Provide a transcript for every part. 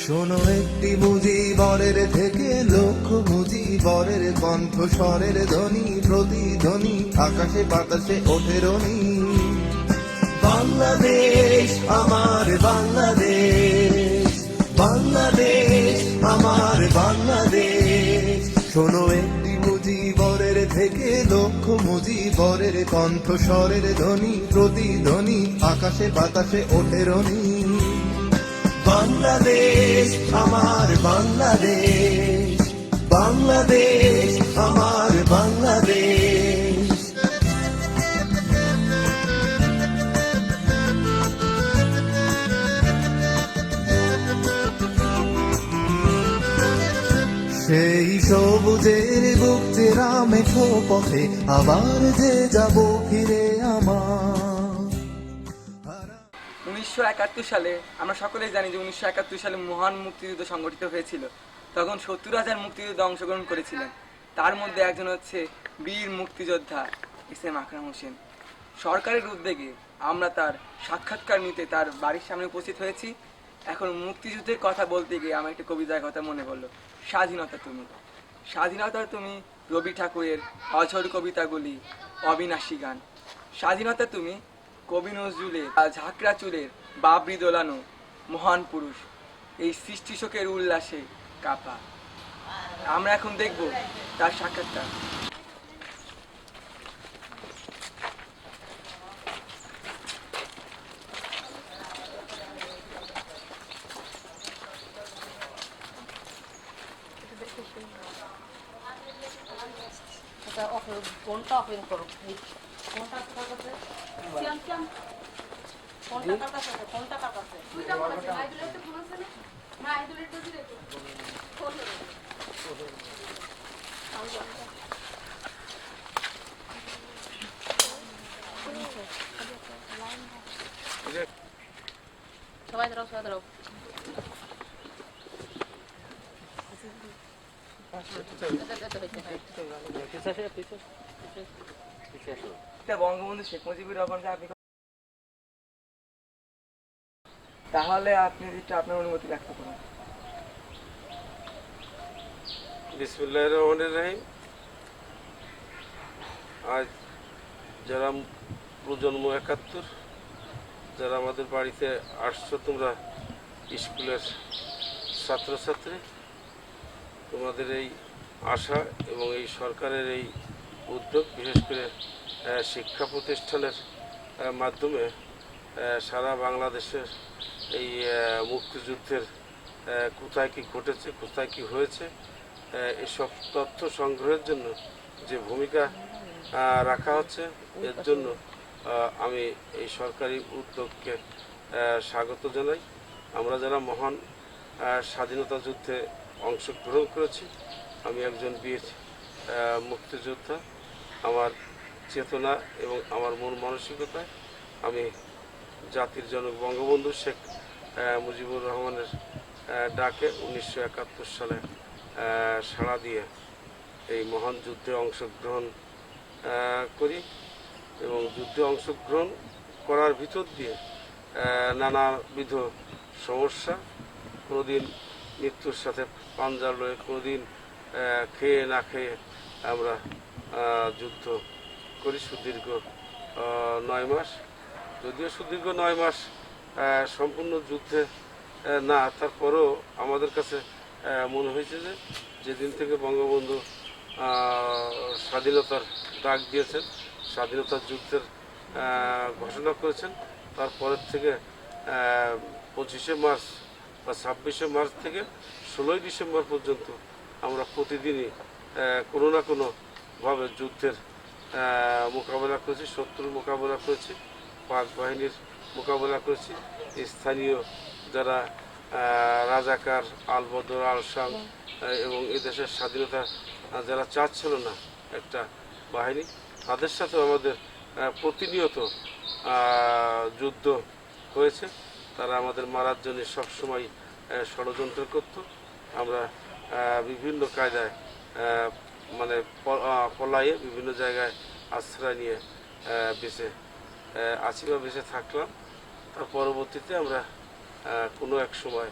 শোনো একটি মুজিবরের থেকে লক্ষ মুজিবরের কণ্ঠ স্বরের ধ্বনি প্রতিধ্বনি আকাশে বাতাসে ওঠে রনি। বাংলাদেশ আমার বাংলাদেশ, বাংলাদেশ আমার বাংলাদেশ। শোনো একটি মুজিবরের থেকে লক্ষ মুজিবরের কণ্ঠ স্বরের ধ্বনি প্রতিধ্বনি আকাশে বাতাসে ওঠে রনি। বাংলাদেশ আমার বাংলাদেশ, বাংলাদেশ আমার বাংলাদেশ। সেই সবুজের বুক চেরা মেঠো পথে আবার যে যাব ফিরে আমার। 1971 সালে আমরা সকলেই জানি যে 1971 সালে মহান মুক্তিযুদ্ধ সংগঠিত হয়েছিল। তখন 70,000 মুক্তিযোদ্ধা অংশগ্রহণ করেছিলেন। তার মধ্যে একজন হচ্ছে বীর মুক্তিযোদ্ধা এস.এম. আকরাম হোসেন। সরকারের উদ্যোগে আমরা তার সাক্ষাৎকার নিতে তার বাড়ির সামনে উপস্থিত হয়েছি। এখন মুক্তিযুদ্ধের কথা বলতে গিয়ে আমার একটা কবিতার কথা মনে পড়লো, স্বাধীনতা তুমি। স্বাধীনতা তুমি রবি ঠাকুরের অঝোর কবিতাগুলি, অবিনাশী গান। স্বাধীনতা তুমি কবি নজরুলের ঝাঁকড়া চুলের বাবরি দোলানো মহান পুরুষ, এই সৃষ্টি শোকের উল্লাসে কাপা। আমরা এখন দেখব তার সাক্ষাৎকার। কোনটা অফেন করো কোনটা কার কাছে কিয়াম কিয়াম কোনটা কার কাছে কোনটা কার কাছে দুইটা মনে আছে আইদুলের তো ফোন আছে না আইদুলের তো দিলে ফোন সবাই দাঁড়াও বঙ্গবন্ধু শেখ মুজিবুর রহমানকে আপনি, তাহলে আপনি একটু আপনার অনুমতি ব্যক্ত করুন। বিসমিল্লাহির রহমানির রহিম। আজ যারা প্রজন্ম 71, যারা আমাদের বাড়িতে আসছো, তোমরা স্কুলের ছাত্রছাত্রী, তোমাদের এই আশা এবং এই সরকারের এই উদ্যোগ, বিশেষ করে শিক্ষা প্রতিষ্ঠানের মাধ্যমে সারা বাংলাদেশের এই মুক্তিযুদ্ধের কোথায় কি ঘটেছে, কোথায় কি হয়েছে, এসব তথ্য সংগ্রহের জন্য যে ভূমিকা রাখা হচ্ছে, এর জন্য আমি এই সরকারি উদ্যোগকে স্বাগত জানাই। আমরা যারা মহান স্বাধীনতা যুদ্ধে অংশগ্রহণ করেছি, আমি একজন বীর মুক্তিযোদ্ধা। আমার চেতনা এবং আমার মন মানসিকতায় আমি জাতির জনক বঙ্গবন্ধু শেখ মুজিবুর রহমানের ডাকে 1971 সালে সাড়া দিয়ে এই মহান যুদ্ধে অংশগ্রহণ করি এবং যুদ্ধে অংশগ্রহণ করার ভিতর দিয়ে নানাবিধ সমস্যা, কোনোদিন মৃত্যুর সাথে পাঞ্জা লয়ে, কোনোদিন খেয়ে না খেয়ে আমরা যুদ্ধ করি সুদীর্ঘ 9 মাস। যদিও সুদীর্ঘ 9 মাস সম্পূর্ণ যুদ্ধে না, তারপরেও আমাদের কাছে মনে হয়েছে যে যেদিন থেকে বঙ্গবন্ধু স্বাধীনতার ডাক দিয়েছেন, স্বাধীনতার যুদ্ধের ঘোষণা করেছেন, তারপরের থেকে 25শে মার্চ বা 26শে মার্চ থেকে 16ই ডিসেম্বর পর্যন্ত আমরা প্রতিদিনই কোনো না কোনোভাবে যুদ্ধের মোকাবেলা করেছি, শত্রুর মোকাবেলা করেছি, পাক বাহিনীর মোকাবেলা করেছি। স্থানীয় যারা রাজাকার, আলবদর, আলশাম এবং এদেশের স্বাধীনতা যারা চাচ্ছিল না একটা বাহিনী, তাদের সাথেও আমাদের প্রতিনিয়ত যুদ্ধ হয়েছে। তারা আমাদের মারার জন্য সবসময় ষড়যন্ত্র করত। আমরা বিভিন্ন কায়দায় মানে পলায়ে বিভিন্ন জায়গায় আশ্রয় নিয়ে বেঁচে আছি বা বেঁচে থাকলাম। তার পরবর্তীতে আমরা কোনো এক সময়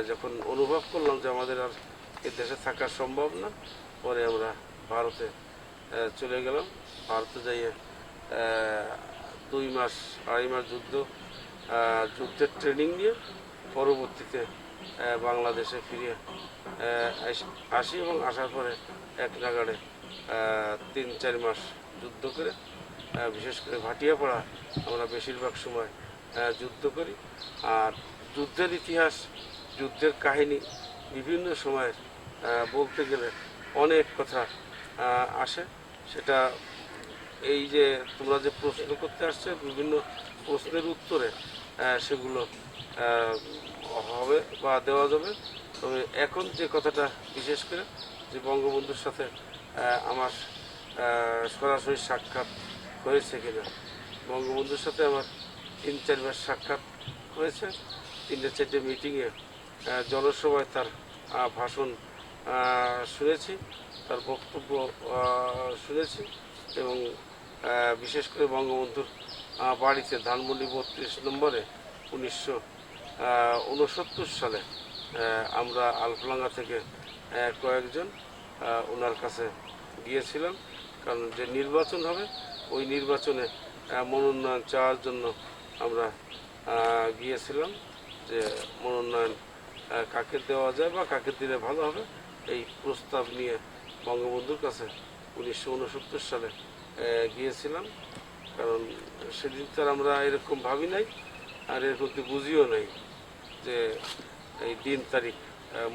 যখন অনুভব করলাম যে আমাদের আর এ দেশে থাকা সম্ভব না, পরে আমরা ভারতে চলে গেলাম। ভারতে যাইয়ে 2 মাস 2.5 মাস যুদ্ধের ট্রেনিং নিয়ে পরবর্তীতে বাংলাদেশে ফিরে আসি এবং আসার পরে এক নাগাড়ে 3-4 মাস যুদ্ধ করে, বিশেষ করে ভাটিয়াপাড়া আমরা বেশিরভাগ সময় যুদ্ধ করি। আর যুদ্ধের ইতিহাস, যুদ্ধের কাহিনী বিভিন্ন সময় বলতে গেলে অনেক কথা আসে। সেটা এই যে তোমরা যে প্রশ্ন করতে আসছে, বিভিন্ন প্রশ্নের উত্তরে সেগুলো হবে বা দেওয়া যাবে। তবে এখন যে কথাটা বিশেষ করে যে বঙ্গবন্ধুর সাথে আমার সরাসরি সাক্ষাৎ হয়েছে কিনা, বঙ্গবন্ধুর সাথে আমার 3-4 বার সাক্ষাৎ হয়েছে। 3-4টে মিটিংয়ে জনসভায় তার ভাষণ শুনেছি, তার বক্তব্য শুনেছি এবং বিশেষ করে বঙ্গবন্ধুর বাড়িতে ধানমন্ডি 32 নম্বরে 1969 সালে আমরা আলফলাঙ্গা থেকে কয়েকজন ওনার কাছে গিয়েছিলাম। কারণ যে নির্বাচন হবে ওই নির্বাচনে মনোনয়ন চাওয়ার জন্য আমরা গিয়েছিলাম, যে মনোনয়ন কাকে দেওয়া যায় বা কাকে দিলে ভালো হবে, এই প্রস্তাব নিয়ে বঙ্গবন্ধুর কাছে 1969 সালে গিয়েছিলাম। কারণ সেদিন তো আর আমরা এরকম ভাবি নাই, আর এর প্রতি বুঝিও নাই যে এই দিন তারিখ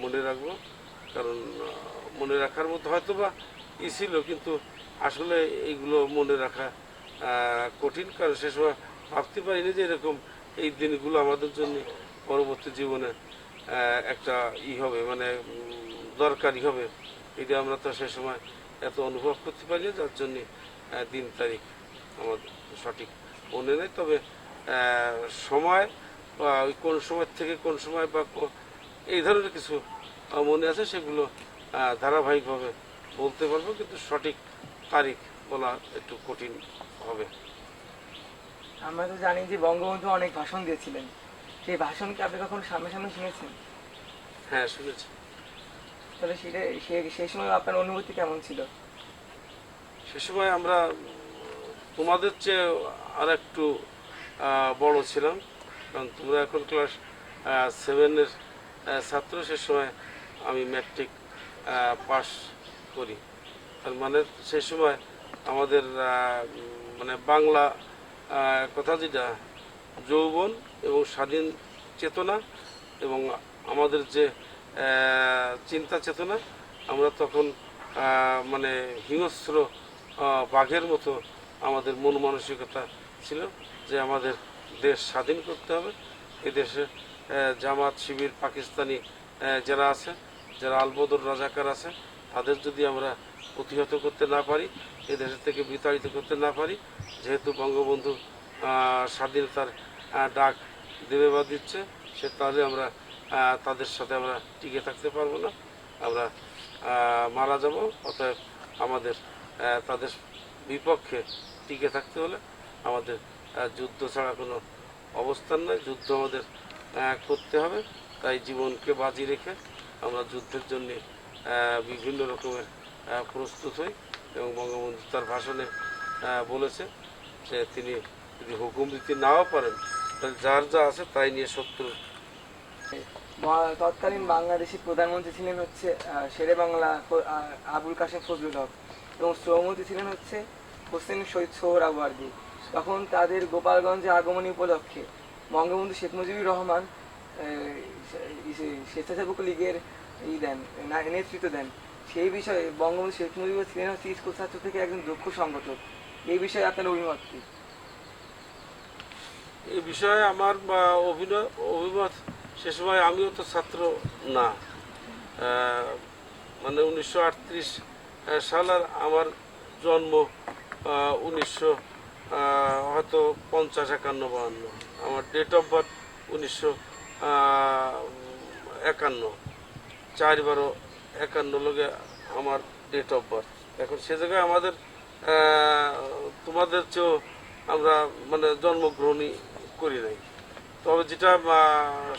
মনে রাখবো। কারণ মনে রাখার মতো হয়তো বা ছিল, কিন্তু আসলে এইগুলো মনে রাখা কঠিন। কারণ সে সময় ভাবতে পারিনি যে এরকম এই দিনগুলো আমাদের জন্য পরবর্তী জীবনে একটা হবে, মানে দরকারি হবে। এটা আমরা তো সে সময় এত অনুভব করতে পারি, যার জন্য দিন তারিখ আমার সঠিক মনে নেই। তবে সময় বা ওই কোন সময় থেকে কোন সময় বা এই ধরনের কিছু মনে আছে, সেগুলো ধারাবাহিকভাবে বলতে পারবো, কিন্তু সঠিক তারিখ বলা একটু কঠিন হবে। আমরা তো জানি যে বঙ্গবন্ধু অনেক ভাষণ দিয়েছিলেন, সেই ভাষণ কি আপনি কখনো সামনে সামনে শুনেছেন? হ্যাঁ, শুনেছি। তাহলে সেই সময় আপনার অনুভূতি কেমন ছিল? সে সময় আমরা তোমাদের চেয়ে আর একটু বড় ছিলাম, কারণ তোমরা এখন ক্লাস 7-এর ছাত্র। সে সময় আমি ম্যাট্রিক পাস করি। তার মানে সে সময় আমাদের মানে বাংলা কথা যেটা যৌবন এবং স্বাধীন চেতনা এবং আমাদের যে চিন্তা চেতনা, আমরা তখন মানে হিংস্র বাঘের মতো আমাদের মন মানসিকতা ছিল যে আমাদের দেশ স্বাধীন করতে হবে। এদেশে জামাত, শিবির, পাকিস্তানি যারা আছে, যারা আলবদর রাজাকার আছে, তাদের যদি আমরা প্রতিহত করতে না পারি, এদেশের থেকে বিতাড়িত করতে না পারি, যেহেতু বঙ্গবন্ধু স্বাধীনতার ডাক দেবে বা দিচ্ছে, সে তাহলে আমরা তাদের সাথে আমরা টিকে থাকতে পারবো না, আমরা মারা যাব। অতএব আমাদের তাদের বিপক্ষে টিকে থাকতে হলে আমাদের যুদ্ধ ছাড়া কোনো অবস্থান নয়, যুদ্ধ আমাদের করতে হবে। তাই জীবনকে বাজি রেখে আমরা যুদ্ধের জন্য বিভিন্ন রকমের প্রস্তুত হই। এবং বঙ্গবন্ধু তার ভাষণে বলেছে যে তিনি যদি হুকুম দিতে নাও পারেন, তাহলে যার যা আছে তাই নিয়ে শত্রু। তৎকালীন বাংলাদেশি প্রধানমন্ত্রী ছিলেন হচ্ছে শেরে বাংলা আবুল কাশেম ফজলুল হক, এবং শ্রমমন্ত্রী ছিলেন হচ্ছে হোসেন শহীদ সোহরাওয়ার্দী। তখন তাদের গোপালগঞ্জে আগমনী উপলক্ষে বঙ্গবন্ধু শেখ মুজিবুর রহমান স্বেচ্ছাসেবক লীগের নেতৃত্ব দেন। সেই বিষয়ে বঙ্গবন্ধু শেখ মুজিবুর ছিলেন হচ্ছে স্কুল ছাত্র থেকে একজন দক্ষ সংগঠক। এই বিষয়ে আপনার অভিমত কি? এই বিষয়ে আমার অভিমত, সে সময় আমিও তো ছাত্র না, মানে 1938 সাল, আর আমার জন্ম 1950-51-52, আমার ডেট অফ বার্থ 1951, 4/12-51 লগে আমার ডেট অফ বার্থ। এখন সে জায়গায় আমাদের তোমাদের চেয়েও আমরা মানে জন্মগ্রহণই করি নাই। তবে যেটা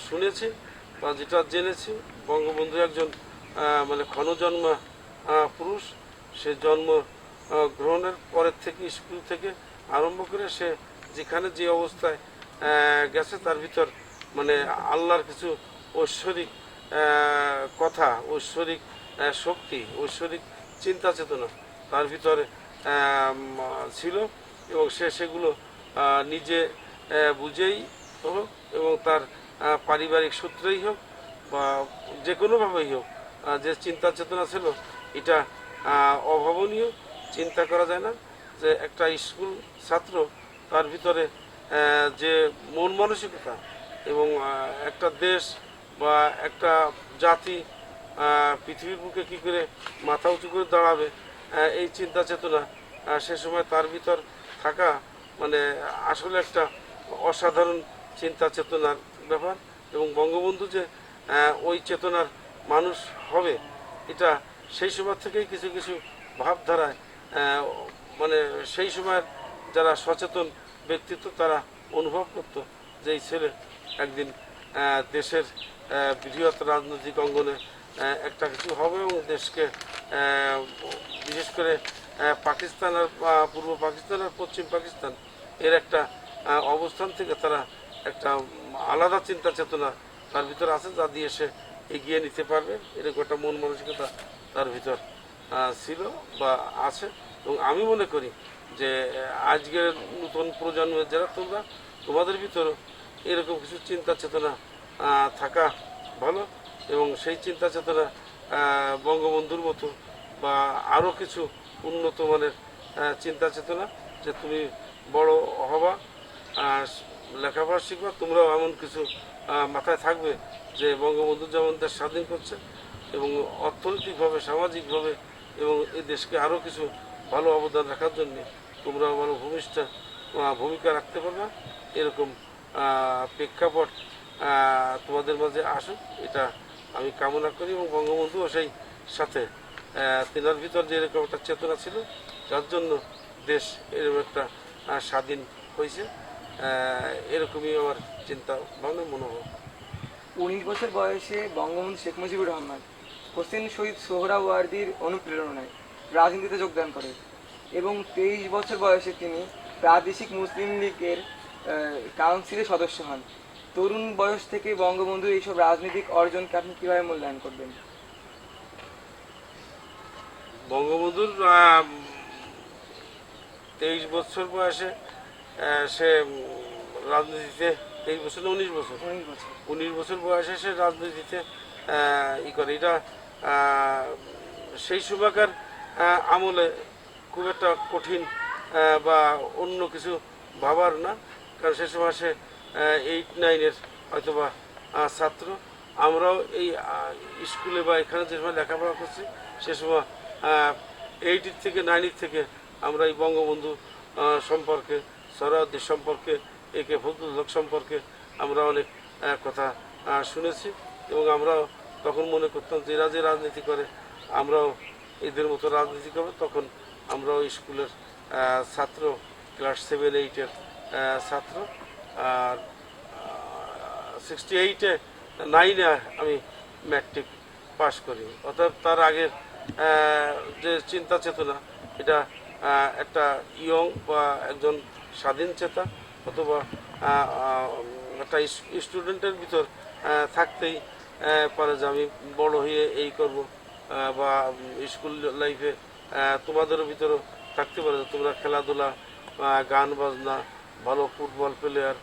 শুনেছি বা যেটা জেনেছি বঙ্গবন্ধু একজন মানে ক্ষণজন্ম পুরুষ। সে জন্ম গ্রহণের পরের থেকে স্কুল থেকে আরম্ভ করে সে যেখানে যে অবস্থায় গেছে তার ভিতর মানে আল্লাহর কিছু ঐশ্বরিক কথা, ঐশ্বরিক শক্তি, ঐশ্বরিক চিন্তা চেতনা তার ভিতরে ছিল এবং সে সেগুলো নিজে বুঝেই হোক এবং তার পারিবারিক সূত্রেই হোক বা যে কোনোভাবেই হোক যে চিন্তা চেতনা ছিল এটা অভাবনীয়। চিন্তা করা যায় না যে একটা স্কুল ছাত্র তার ভিতরে যে মন মানসিকতা এবং একটা দেশ বা একটা জাতি পৃথিবীর বুকে কী করে মাথা উঁচু করে দাঁড়াবে এই চিন্তা চেতনা সে সময় তার ভিতর থাকা মানে আসলে একটা অসাধারণ চিন্তা চেতনার ব্যাপার। এবং বঙ্গবন্ধু যে ওই চেতনার মানুষ হবে এটা সেই সময় থেকেই কিছু কিছু ভাবধারায় মানে সেই সময়ের যারা সচেতন ব্যক্তিত্ব তারা অনুভব করতো যে এই ছেলে একদিন দেশের বৃহৎ রাজনৈতিক অঙ্গনে একটা কিছু হবে এবং দেশকে বিশেষ করে পাকিস্তান আর পূর্ব পাকিস্তান আর পশ্চিম পাকিস্তান এর একটা অবস্থান থেকে তারা একটা আলাদা চিন্তা চেতনা তার ভিতর আছে যা দিয়ে সে এগিয়ে নিতে পারবে এরকম একটা মন মানসিকতা তার ভিতর ছিল বা আছে। এবং আমি মনে করি যে আজকের নতুন প্রজন্মের যারা তোমাদের ভিতরেও এরকম কিছু চিন্তা চেতনা থাকা ভালো এবং সেই চিন্তা চেতনা বঙ্গবন্ধুর মতো বা আরও কিছু উন্নত মানের চিন্তা চেতনা যে তুমি বড় হবা লেখাপড়া শিখবা তোমরাও এমন কিছু মাথায় থাকবে যে বঙ্গবন্ধু যেমন দেশ স্বাধীন করছে এবং অর্থনৈতিকভাবে সামাজিকভাবে এবং এই দেশকে আরও কিছু ভালো অবদান রাখার জন্য তোমরাও ভালো ভূমিকা রাখতে পারবে এরকম প্রেক্ষাপট তোমাদের মাঝে আসুক এটা আমি কামনা করি। এবং বঙ্গবন্ধুও সেই সাথে তেনার ভিতর যে এরকম একটা চেতনা ছিল যার জন্য দেশ এরকম একটা স্বাধীন হয়েছে এরকমই আমার চিন্তা ভাবনা মনোভাব। 19 বছর বয়সে বঙ্গবন্ধু শেখ মুজিবুর রহমান হোসেন শহীদ সোহরাওয়ার্দীর অনুপ্রেরণায় রাজনীতিতে যোগদান করেন এবং 23 বছর বয়সে তিনি প্রাদেশিক মুসলিম লীগের কাউন্সিলের সদস্য হন। তরুণ বয়স থেকে বঙ্গবন্ধুর এইসব রাজনৈতিক অর্জনকে আপনি কীভাবে মূল্যায়ন করবেন? বঙ্গবন্ধুর 23 বছর বয়সে সে রাজনীতিতে 23 বছর না 19 বছর বয়সে সে রাজনীতিতে করে এটা সেই সময়কার আমলে খুব একটা কঠিন বা অন্য কিছু ভাবার না কারণ সে সময় সে 8-9-এর হয়তোবা ছাত্র। আমরাও এই স্কুলে বা এখানে যে সময় লেখাপড়া করছি সে সময় 8 থেকে 9 থেকে আমরা এই বঙ্গবন্ধু সম্পর্কে সোহরাওয়ার্দী সম্পর্কে একে ফজলুল হক সম্পর্কে আমরা অনেক কথা শুনেছি এবং আমরাও তখন মনে করতাম যে এরা যে রাজনীতি করে আমরাও এদের মতো রাজনীতি করবো। তখন আমরাও স্কুলের ছাত্র ক্লাস 7-8-এর ছাত্র আর 68-এ 9-এ আমি ম্যাট্রিক পাশ করি। অর্থাৎ তার আগের যে চিন্তা চেতনা এটা একটা ইয়ং বা একজন স্বাধীন চেতা অথবা একটা স্টুডেন্টের ভিতর থাকতেই পারে যে আমি বড় হয়ে এই করব বা স্কুল লাইফে তোমাদেরও ভিতরেও থাকতে পারে যে তোমরা খেলাধুলা গান বাজনা ভালো ফুটবল প্লেয়ার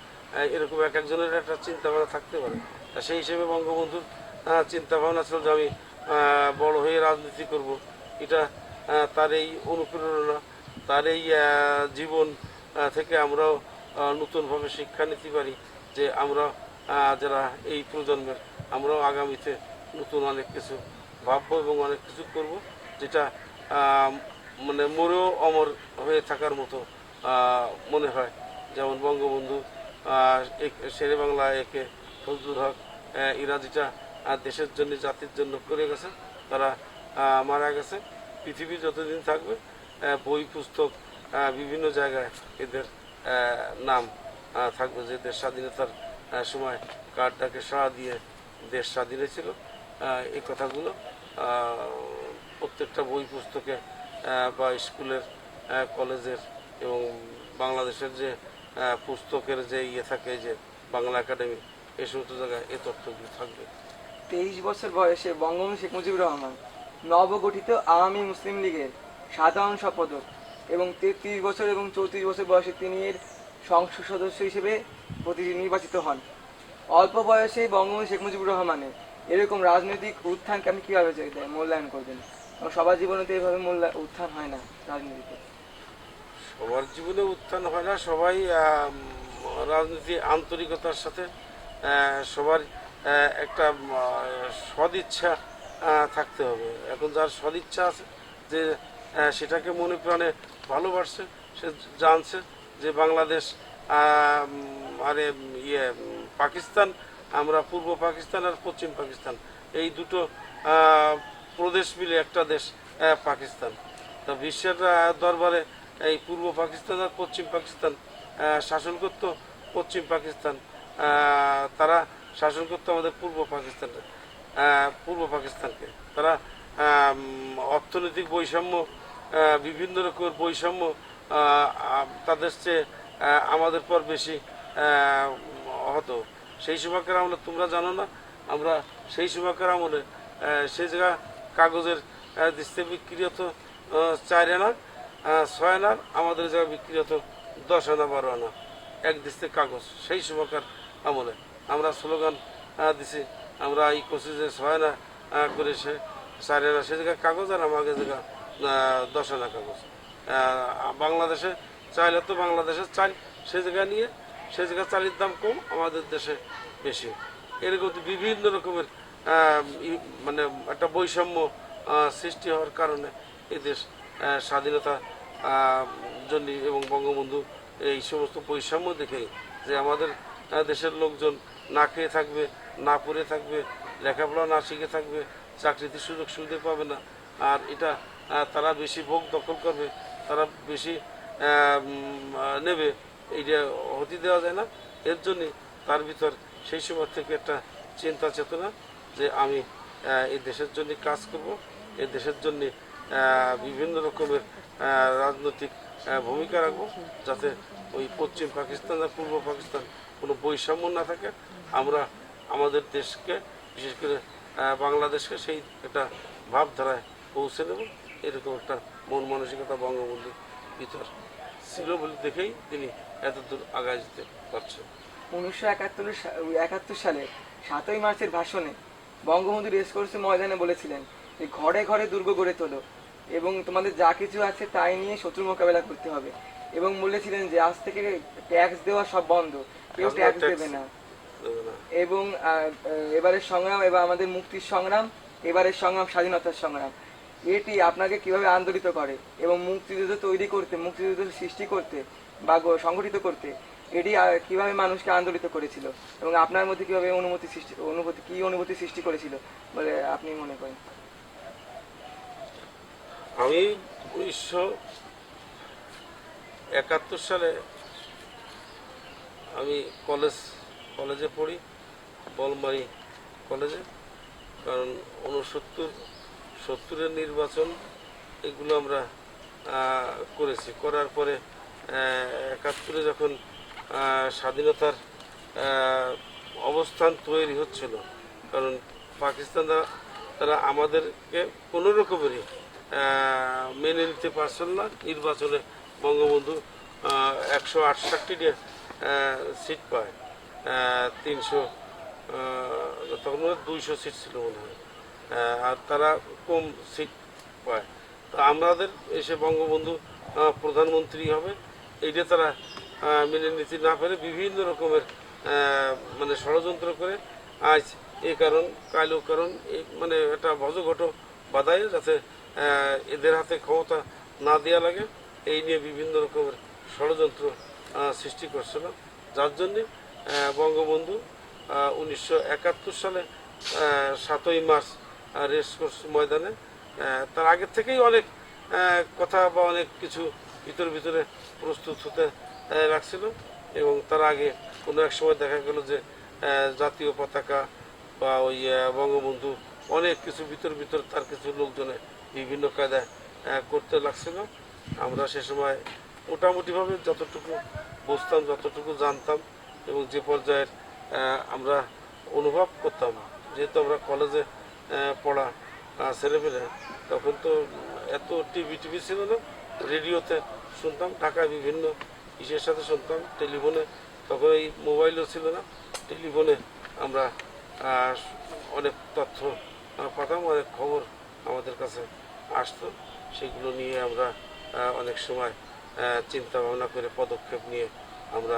এরকম এক একজনের একটা চিন্তাভাবনা থাকতে পারে। সেই হিসেবে বঙ্গবন্ধুর চিন্তাভাবনা ছিল যে আমি বড় হয়ে রাজনীতি করব। এটা তার এই অনুপ্রেরণা তার এই জীবন থেকে আমরাও নতুনভাবে শিক্ষা নিতে পারি যে আমরা যারা এই প্রজন্মের আমরাও আগামীতে নতুন অনেক কিছু ভাববো এবং অনেক কিছু করব যেটা মানে মরেও অমর হয়ে থাকার মতো মনে হয়। যেমন বঙ্গবন্ধু শেরে বাংলা একে ফজলুল হক এরা যেটা দেশের জন্য জাতির জন্য করে গেছে তারা মারা গেছে। পৃথিবী যতদিন থাকবে বই পুস্তক বিভিন্ন জায়গায় এদের নাম থাকবে যে দেশ স্বাধীনতার সময় কার ডাকে সাড়া দিয়ে দেশ স্বাধীন হয়েছিল। এই কথাগুলো প্রত্যেকটা বই পুস্তকে বা স্কুলের, কলেজের এবং বাংলাদেশের যে পুস্তকের যে ইয়ে থাকে, যে বাংলা একাডেমি, এই সমস্ত জায়গায় এই তথ্যগুলো থাকবে। 23 বছর বয়সে বঙ্গবন্ধু শেখ মুজিবুর রহমান নবগঠিত আওয়ামী মুসলিম লীগের সাধারণ সম্পাদক এবং 33 বছর এবং 34 বছর বয়সে তিনি এর সংসদ সদস্য হিসেবে নির্বাচিত হন। অল্প বয়সে বঙ্গবন্ধু শেখ মুজিবুর রহমানের এরকম রাজনৈতিক উত্থানকে আপনি কীভাবে মূল্যায়ন করবেন? এবং সবার জীবনে তো এভাবে উত্থান হয় না রাজনীতিতে। সবার জীবনে উত্থান হয় না, সবাই রাজনীতি আন্তরিকতার সাথে, সবার একটা সদিচ্ছা থাকতে হবে। এখন যার সদিচ্ছা আছে, যে সেটাকে মনে প্রাণে ভালোবাসছে, সে জানছে যে বাংলাদেশ আরে পাকিস্তান, আমরা পূর্ব পাকিস্তান আর পশ্চিম পাকিস্তান, এই দুটো প্রদেশ মিলে একটা দেশ পাকিস্তান। তা বিশ্বের দরবারে এই পূর্ব পাকিস্তান আর পশ্চিম পাকিস্তান শাসন করত পশ্চিম পাকিস্তান, তারা শাসন করতো আমাদের পূর্ব পাকিস্তানকে। তারা অর্থনৈতিক বৈষম্য, বিভিন্ন রকমের বৈষম্য তাদের চেয়ে আমাদের পর বেশি হতো। সেই সময়কার আমলে তোমরা জানো না, আমরা সেই সময়কার আমলে সেই জায়গা কাগজের দিচ্ছে বিক্রি হতো 4 আনা 6 আনার, আমাদের জায়গায় বিক্রি হতো 10 আনা 12 আনা এক দিচ্ছে কাগজ। সেই সময়কার আমলে আমরা স্লোগান দিছি, আমরা এই করছি যে 6 আনা করে সে 4 আনা সে জায়গায় কাগজ, আর আমাদের জায়গা 10 আনা কাগজ। বাংলাদেশে চাইলে তো বাংলাদেশের চাল সে জায়গায় নিয়ে, সে জায়গায় চালের দাম কম, আমাদের দেশে বেশি। এরকম বিভিন্ন রকমের মানে একটা বৈষম্য সৃষ্টি হওয়ার কারণে এই দেশ স্বাধীনতা জন্য এবং বঙ্গবন্ধু এই সমস্ত বৈষম্য দেখেই যে আমাদের দেশের লোকজন না খেয়ে থাকবে, না পড়ে থাকবে, লেখাপড়া না শিখে থাকবে, চাকরিতে সুযোগ সুবিধা পাবে না, আর এটা তারা বেশি ভোগ দখল করবে, তারা বেশি নেবে, এইটা হতে দেওয়া যায় না। এর জন্যে তার ভিতর সেই সময় থেকে একটা চিন্তা চেতনা যে আমি এই দেশের জন্য কাজ করব, এই দেশের জন্য বিভিন্ন রকমের রাজনৈতিক ভূমিকা রাখবো, যাতে ওই পশ্চিম পাকিস্তান আর পূর্ব পাকিস্তান কোনো বৈষম্য না থাকে। আমরা আমাদের দেশকে, বিশেষ করে বাংলাদেশকে সেই একটা ভাবধারায় পৌঁছে দেব, এরকম একটা মন মানসিকতা বঙ্গবন্ধুর ভিতর ছিল বলে দেখেই তিনি এতদূর আগায় যেতে পারছেন। 1971 সালে 7ই মার্চের ভাষণে বঙ্গবন্ধু রেসকোর্স ময়দানে বলেছিলেন যে ঘরে ঘরে দুর্গ গড়ে তোলো এবং তোমাদের যা কিছু আছে তাই নিয়ে শত্রু মোকাবেলা করতে হবে, এবং বলেছিলেন যে আজ থেকে ট্যাক্স দেওয়া সব বন্ধ, কেউ ট্যাক্স দেবে না। এবং এবারের সংগ্রাম, এবার আমাদের মুক্তির সংগ্রাম, এবারের সংগ্রাম স্বাধীনতার সংগ্রাম, এটি আপনাকে কিভাবে আন্দোলিত করে এবং মুক্তিযুদ্ধ তৈরি করতে, মুক্তিযুদ্ধ সৃষ্টি করতে বা সংগঠিত করতে এটি কিভাবে মানুষকে আন্দোলিত করেছিল এবং আপনার মধ্যে কিভাবে অনুভূতি সৃষ্টি করেছিল বলে আপনি মনে করেন? আমি 1971 সালে আমি কলেজে পড়ি, বলমারি কলেজে, কারণ 69-70-এর নির্বাচন এগুলো আমরা করেছি। করার পরে 71-এ যখন স্বাধীনতার অবস্থান তৈরি হচ্ছিল, কারণ পাকিস্তান তারা আমাদেরকে কোনো রকমেরই মেনে নিতে পারছিল না। নির্বাচনে বঙ্গবন্ধু 168টি সিট পায়, 300 তখন 200 সিট ছিল মনে হয়, আর তারা কম সিট পায়। তো আমাদের এসে বঙ্গবন্ধু প্রধানমন্ত্রী হবে, এইটা তারা মেনে নিতে না পারে বিভিন্ন রকমের মানে ষড়যন্ত্র করে আজ এই কারণ কালো কারণ মানে একটা ভজঘট বাধায় যাতে এদের হাতে ক্ষমতা না দেওয়া লাগে, এই নিয়ে বিভিন্ন রকমের ষড়যন্ত্র সৃষ্টি করছিল, যার জন্যে বঙ্গবন্ধু 1971 সালে 7ই মার্চ রেসকোর্স ময়দানে, তার আগের থেকেই অনেক কথা বা অনেক কিছু ভিতরে প্রস্তুত হতে রাখছিল, এবং তার আগে কোনো এক সময় দেখা গেল যে জাতীয় পতাকা বা ওই বঙ্গবন্ধু অনেক কিছু ভিতর তার কিছু লোকজনে বিভিন্ন কায়দায় করতে লাগছিল। আমরা সে সময় মোটামুটিভাবে যতটুকু বুঝতাম, যতটুকু জানতাম এবং যে পর্যায়ের আমরা অনুভব করতাম, যেহেতু আমরা কলেজে পড়া ছেলেপেলে, তখন তো এত টিভি ছিল না, রেডিওতে শুনতাম, ঢাকায় বিভিন্ন ইসের সাথে শুনতাম, টেলিফোনে তখন এই মোবাইলও ছিল না, টেলিফোনে আমরা অনেক তথ্য পাতাম, অনেক খবর আমাদের কাছে আসতো। সেগুলো নিয়ে আমরা অনেক সময় চিন্তা ভাবনা করে পদক্ষেপ নিয়ে আমরা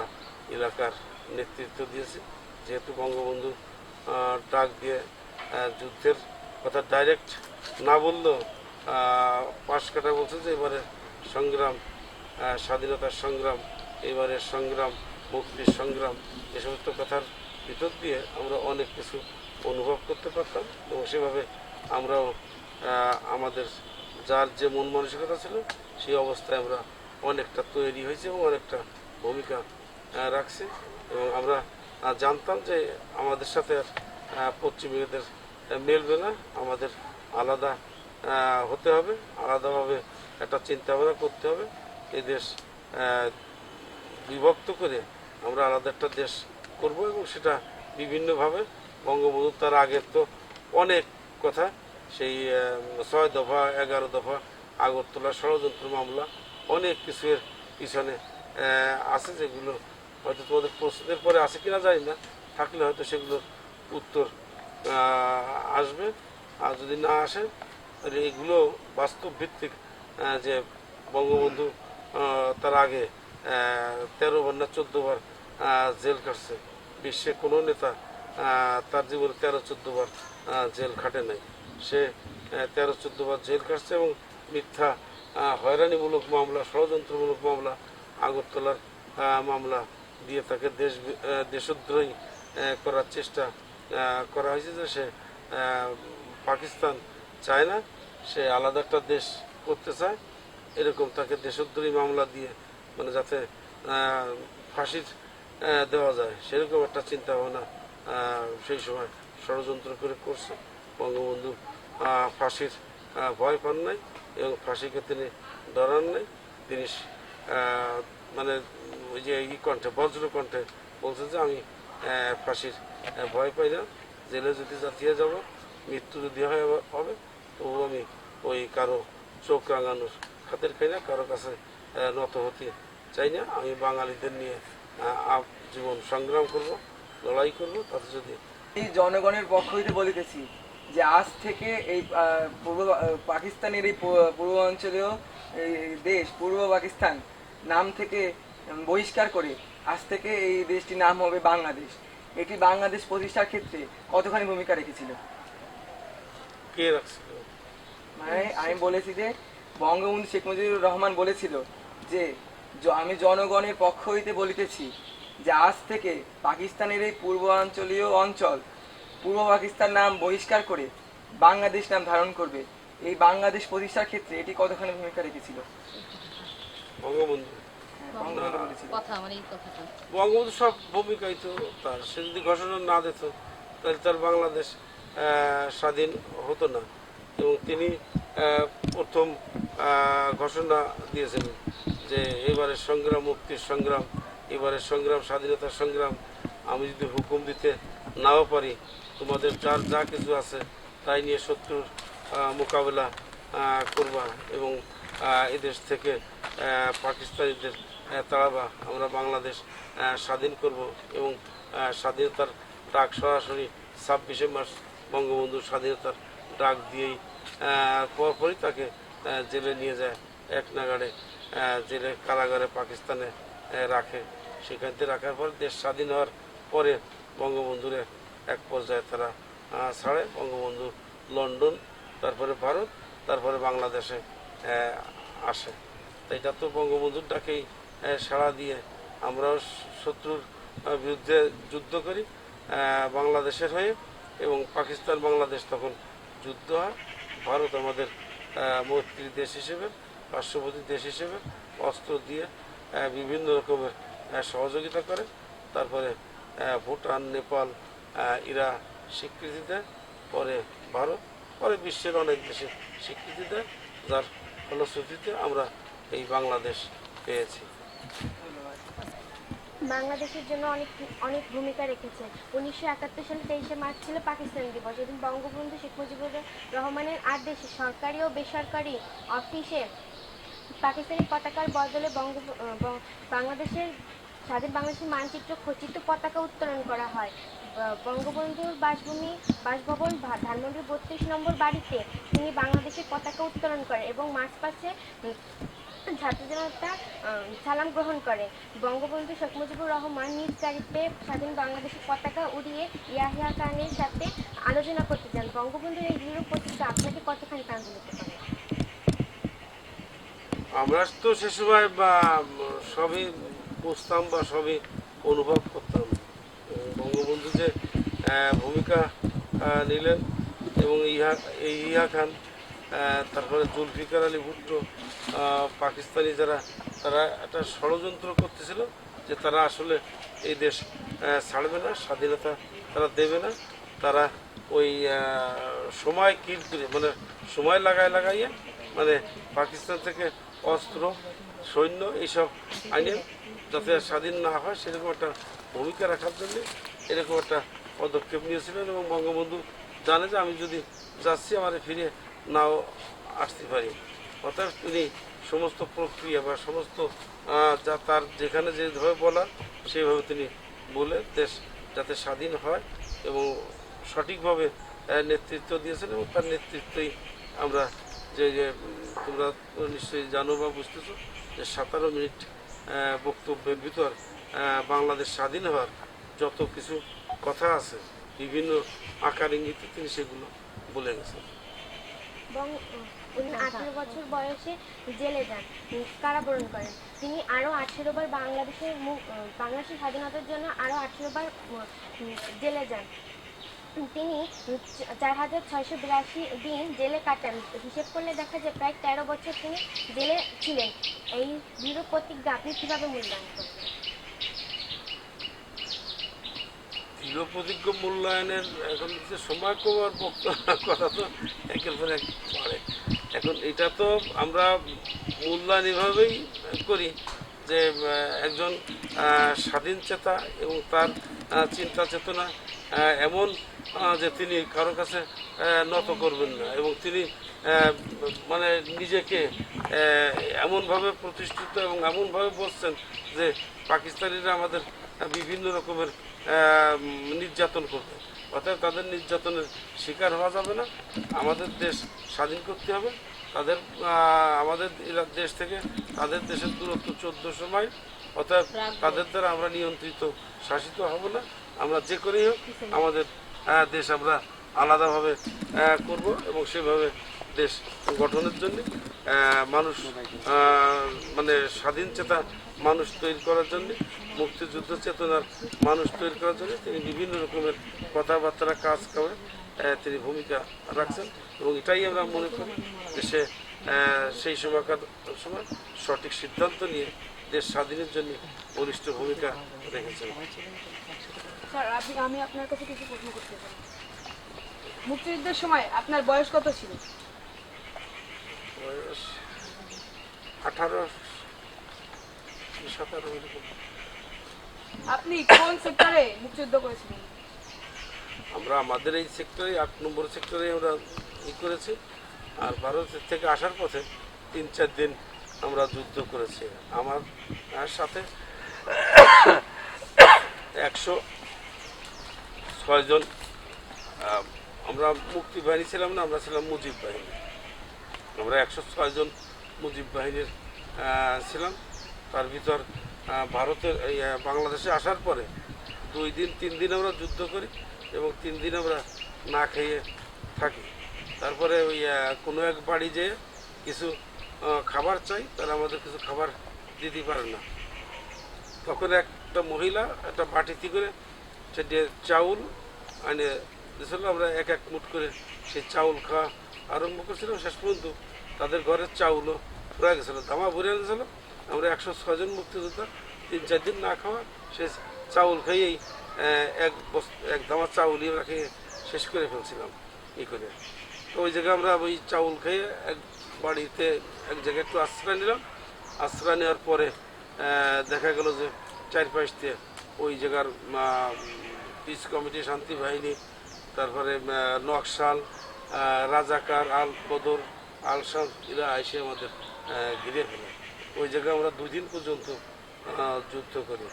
এলাকার নেতৃত্ব দিয়েছি। যেহেতু বঙ্গবন্ধু ডাক দিয়ে যুদ্ধের কথা ডাইরেক্ট না বললেও পাশ কাটা বলছে যে এবারের সংগ্রাম, স্বাধীনতার সংগ্রাম, এবারের সংগ্রাম, মুক্তির সংগ্রাম, এ সমস্ত কথার ভিতর দিয়ে আমরা অনেক কিছু অনুভব করতে পারতাম এবং সেভাবে আমরাও আমাদের যার যে মন মানসিকতা ছিল সেই অবস্থায় আমরা অনেকটা তৈরি হয়েছি এবং অনেকটা ভূমিকা রাখছি। এবং আমরা জানতাম যে আমাদের সাথে পশ্চিমীদের মেলবে না, আমাদের আলাদা হতে হবে, আলাদাভাবে একটা চিন্তা ভাবনা করতে হবে। এই দেশ বিভক্ত করে আমরা আলাদা একটা দেশ করব এবং সেটা বিভিন্নভাবে বঙ্গবন্ধু তার আগের তো অনেক কথা, সেই 6 দফা 11 দফা আগরতলা ষড়যন্ত্র মামলা, অনেক কিছুর পিছনে আছে, যেগুলো হয়তো তোমাদের প্রশ্নের পরে আছে কিনা জানি না, থাকলে হয়তো সেগুলোর উত্তর আসবে। আর যদি না আসে তাহলে এগুলো বাস্তব ভিত্তিক, যে বঙ্গবন্ধু তার আগে 13 বার না 14 বার জেল কাটছে। বিশ্বে কোনো নেতা তার জীবনে 13-14 বার জেল খাটে নাই। সে 13-14 বার জেল কাটছে এবং মিথ্যা হয়রানিমূলক মামলা, ষড়যন্ত্রমূলক মামলা, আগরতলার মামলা দিয়ে তাকে দেশদ্রোহী করার চেষ্টা করা হয়েছে। যে সে পাকিস্তান চায় না, সে আলাদা একটা দেশ করতে চায়, এরকম তাকে দেশদ্রোহী মামলা দিয়ে মানে যাতে ফাঁসির দেওয়া যায় সেরকম একটা চিন্তা ভাবনা সেই সময় ষড়যন্ত্র করে করছে। বঙ্গবন্ধু ফাঁসির ভয় পান নাই এবং ফাঁসিকে তিনি ডরান নাই। তিনি মানে ওই যে কণ্ঠে, বজ্র কণ্ঠে বলছে যে আমি ফাঁসির ভয় পাই না, জেলে যদি জাতিয়ে যাব, মৃত্যু যদি হবে, তবু আমি ওই কারো চোখ রাঙানোর খাতির খাই না, কারো কাছে নত হতে চাই না। আমি বাঙালিদের নিয়ে জীবন সংগ্রাম করব, লড়াই করব, তাতে যদি এই জনগণের পক্ষ হইতে বলিতেছি যে আজ থেকে এই পাকিস্তানের এই পূর্বাঞ্চলীয় এই দেশ পূর্ব পাকিস্তান নাম থেকে বহিষ্কার করে আজ থেকে এই দেশটির নাম হবে বাংলাদেশ। এটি বাংলাদেশ প্রতিষ্ঠার ক্ষেত্রে কতখানি ভূমিকা রেখেছিল? কে রাখছিল? মানে আমি বলেছি যে বঙ্গবন্ধু শেখ মুজিবুর রহমান বলেছিল যে আমি জনগণের পক্ষ হইতে বলিতেছি যে আজ থেকে পাকিস্তানের এই পূর্বাঞ্চলীয় অঞ্চল পূর্ব পাকিস্তান নাম বহিষ্কার করে বাংলাদেশ নাম ধারণ করবে। এই বাংলাদেশ প্রতিষ্ঠার ক্ষেত্রে এটি কতখানি ভূমিকা রেখেছিল? বঙ্গবন্ধু বঙ্গবন্ধু বলেছিল। কথা মানে এই কথাটা বঙ্গবন্ধু সব ভূমিকাই তো তার। সে যদি ঘোষণা না দিত তাহলে তার বাংলাদেশ স্বাধীন হতো না। এবং তিনি প্রথম ঘোষণা দিয়েছেন যে এবারের সংগ্রাম মুক্তির সংগ্রাম, এবারের সংগ্রাম স্বাধীনতার সংগ্রাম, আমি যদি হুকুম দিতে নাও পারি, তোমাদের যার যা কিছু আছে তাই নিয়ে শত্রুর মোকাবেলা করবা এবং এদেশ থেকে পাকিস্তানিদের তাড়াবা, আমরা বাংলাদেশ স্বাধীন করব। এবং স্বাধীনতার ডাক সরাসরি 26শে মার্চ বঙ্গবন্ধু স্বাধীনতার ডাক দিয়েই পরপরই তাকে জেলে নিয়ে যায়, এক নাগাড়ে জেলে কারাগারে পাকিস্তানে রাখে। সেখান থেকে রাখার পর দেশ স্বাধীন হওয়ার পরে বঙ্গবন্ধুরে এক পর্যায়ে তারা ছাড়ে। বঙ্গবন্ধু লন্ডন, তারপরে ভারত, তারপরে বাংলাদেশে আসে। তো এটা তো বঙ্গবন্ধুর ডাকেই সাড়া দিয়ে আমরাও শত্রুর বিরুদ্ধে যুদ্ধ করি বাংলাদেশের হয়ে, এবং পাকিস্তান বাংলাদেশ তখন যুদ্ধ হয়। ভারত আমাদের মৈত্রী দেশ হিসেবে, পার্শ্ববর্তী দেশ হিসেবে অস্ত্র দিয়ে বিভিন্ন রকমের সহযোগিতা করে। তারপরে ভুটান, নেপাল, এরা স্বীকৃতি দেয়, পরে ভারত, পরে বিশ্বের অনেক দেশে স্বীকৃতি দেয়, যার ফলশ্রুতিতে আমরা এই বাংলাদেশ পেয়েছি। বাংলাদেশের জন্য অনেক অনেক ভূমিকা রেখেছে। 1971 সালে 23শে মার্চ ছিল পাকিস্তান দিবস। এদিন বঙ্গবন্ধু শেখ মুজিবুর রহমানের 8 দেশের সরকারি ও বেসরকারি অফিসে পাকিস্তানি পতাকার বদলে বাংলাদেশের স্বাধীন বাংলাদেশের মানচিত্র খচিত পতাকা উত্তোলন করা হয়। বঙ্গবন্ধুর বাসভবন ধানমন্ডির 32 নম্বর বাড়িতে তিনি বাংলাদেশের পতাকা উত্তোলন করেন এবং মার্চ পাশে ছাত্র জনতা সালাম গ্রহণ করে। বঙ্গবন্ধু শেখ মুজিবুর রহমান নিজ গাড়িতে স্বাধীন বাংলাদেশের পতাকা উড়িয়ে ইয়াহিয়া খানের সাথে আলোচনা করতে যান। বঙ্গবন্ধুর এই দৃঢ় প্রতিজ্ঞা আপনাকে কতখানি টানান্বিত করে? আমরা তো সে সময় বা সবই বুঝতাম বা সবই অনুভব করতাম। বঙ্গবন্ধু যে ভূমিকা নিলেন এবং ইয়া খান, তারপরে জুলফিকার আলী ভুট্টো, পাকিস্তানি যারা, তারা একটা ষড়যন্ত্র করতেছিল যে তারা আসলে এই দেশ ছাড়বে না, স্বাধীনতা তারা দেবে না। তারা ওই সময় কিল করে, মানে সময় লাগাইয়ে মানে পাকিস্তান থেকে অস্ত্র, সৈন্য এইসব আইনে যাতে স্বাধীন না হয় সেরকম একটা ভূমিকা রাখার জন্য এরকম একটা পদক্ষেপ নিয়েছিলেন। এবং বঙ্গবন্ধু জানে যে আমি যদি যাচ্ছি আমার ফিরে নাও আসতে পারি, অর্থাৎ তিনি সমস্ত প্রক্রিয়া বা সমস্ত যা তার যেখানে যেভাবে বলা সেইভাবে তিনি বলে দেশ যাতে স্বাধীন হয় এবং সঠিকভাবে নেতৃত্ব দিয়েছেন। এবং তার নেতৃত্বেই আমরা যে তোমরা নিশ্চয়ই জানো বা বুঝতেছো যে 17 মিনিট বক্তব্যের ভিতর বাংলাদেশ স্বাধীন হওয়ার যত কিছু কথা আছে বিভিন্ন আকার ইঙ্গিতে তিনি সেগুলো বলে গেছেন। উনি 18 বছর বয়সে জেলে যান, কারাবরণ করেন। তিনি আরও 18 বার বাংলাদেশের স্বাধীনতার জন্য আরও 18 বার জেলে যান। তিনি 4682 দিন জেলে কাটান। হিসেব করলে দেখা যায় প্রায় 13 বছর তিনি জেলে ছিলেন। এই দৃঢ় প্রতিজ্ঞা আপনি কীভাবে মূল্যায়ন করবেন? দৃঢ় প্রতিজ্ঞ মূল্যায়নের এখন যে সময় কমার কথা তো একের পর এক পড়ে। এখন এটা তো আমরা মূল্যায়ন এভাবেই করি যে একজন স্বাধীন চেতা এবং তার চিন্তা চেতনা এমন যে তিনি কারো কাছে নত করবেন না এবং তিনি মানে নিজেকে এমনভাবে প্রতিষ্ঠিত এবং এমনভাবে বলছেন যে পাকিস্তানিরা আমাদের বিভিন্ন রকমের নির্যাতন করবে, অর্থাৎ তাদের নির্যাতনের শিকার হওয়া যাবে না। আমাদের দেশ স্বাধীন করতে হবে, আমাদের দেশ থেকে তাদের দেশের দূরত্ব 1400 মাইল, অর্থাৎ তাদের দ্বারা আমরা নিয়ন্ত্রিত শাসিত হব না। আমরা যে করেই হোক আমাদের দেশ আমরা আলাদাভাবে করব এবং সেভাবে দেশ গঠনের জন্য মানুষ মানে স্বাধীন চেতা মানুষ তৈরি করার জন্য, মুক্তিযুদ্ধ চেতনার মানুষ তৈরি করার জন্য তিনি বিভিন্ন রকমের কথাবার্তা কাজ করে তিনি ভূমিকা রাখছেন। এবং এটাই আমরা মনে করি যে সে সেই সময়কার সময় সঠিক সিদ্ধান্ত নিয়ে দেশ স্বাধীনের জন্য বলিষ্ঠ ভূমিকা রেখেছেন। স্যার, আমি আপনার কাছে কিছু প্রশ্ন করতে চাই। মুক্তিযুদ্ধের সময় আপনার বয়স কত ছিল? বয়স 18-17 এরকম। আপনি কোন সেক্টরে মুক্তিযুদ্ধ করেছিলেন? আমরা আমাদের এই সেক্টরে 8 নম্বর সেক্টরে আমরা করেছি। আর ভারত থেকে আসার পথে 3-4 দিন আমরা যুদ্ধ করেছি। আমার সাথে 106 জন আমরা মুক্তি বাহিনী ছিলাম না, আমরা ছিলাম মুজিব বাহিনী। আমরা 106 জন মুজিব বাহিনীর ছিলাম। তার ভিতর ভারতের বাংলাদেশে আসার পরে 2 দিন 3 দিন আমরা যুদ্ধ করি এবং 3 দিন আমরা না খেয়ে থাকি। তারপরে ওই কোনো এক বাড়ি যেয়ে কিছু খাবার চাই, তারা আমাদের কিছু খাবার দিতে পারে না। তখন একটা মহিলা একটা বাটিতে করে সেটি চাউল এনে দিয়েছিল। আমরা এক মুঠ করে সেই চাউল খাওয়া আরম্ভ করছিলাম। শেষ পর্যন্ত তাদের ঘরের চাউলও ফুরা গেছিলো, দামা ভরে গেছিলো। আমরা 106 জন মুক্তিযোদ্ধা 3-4 দিন না খাওয়া সে চাউল খেয়েই এক দামা চাউলই আমরা খেয়ে শেষ করে ফেলছিলাম ই করে। তো ওই জায়গায় আমরা ওই চাউল খেয়ে এক বাড়িতে এক জায়গায় একটু আশ্রয় নিলাম। আশ্রয় নেওয়ার পরে দেখা গেল যে চারপাশ দিয়ে ওই জায়গার পিস কমিটি, শান্তি বাহিনী, তারপরে নকশাল, রাজাকার, আল বদর, আলসাল, এরা এসে আমাদের ঘিরে ফেলে। ওই জায়গায় আমরা 2 দিন পর্যন্ত যুদ্ধ করি।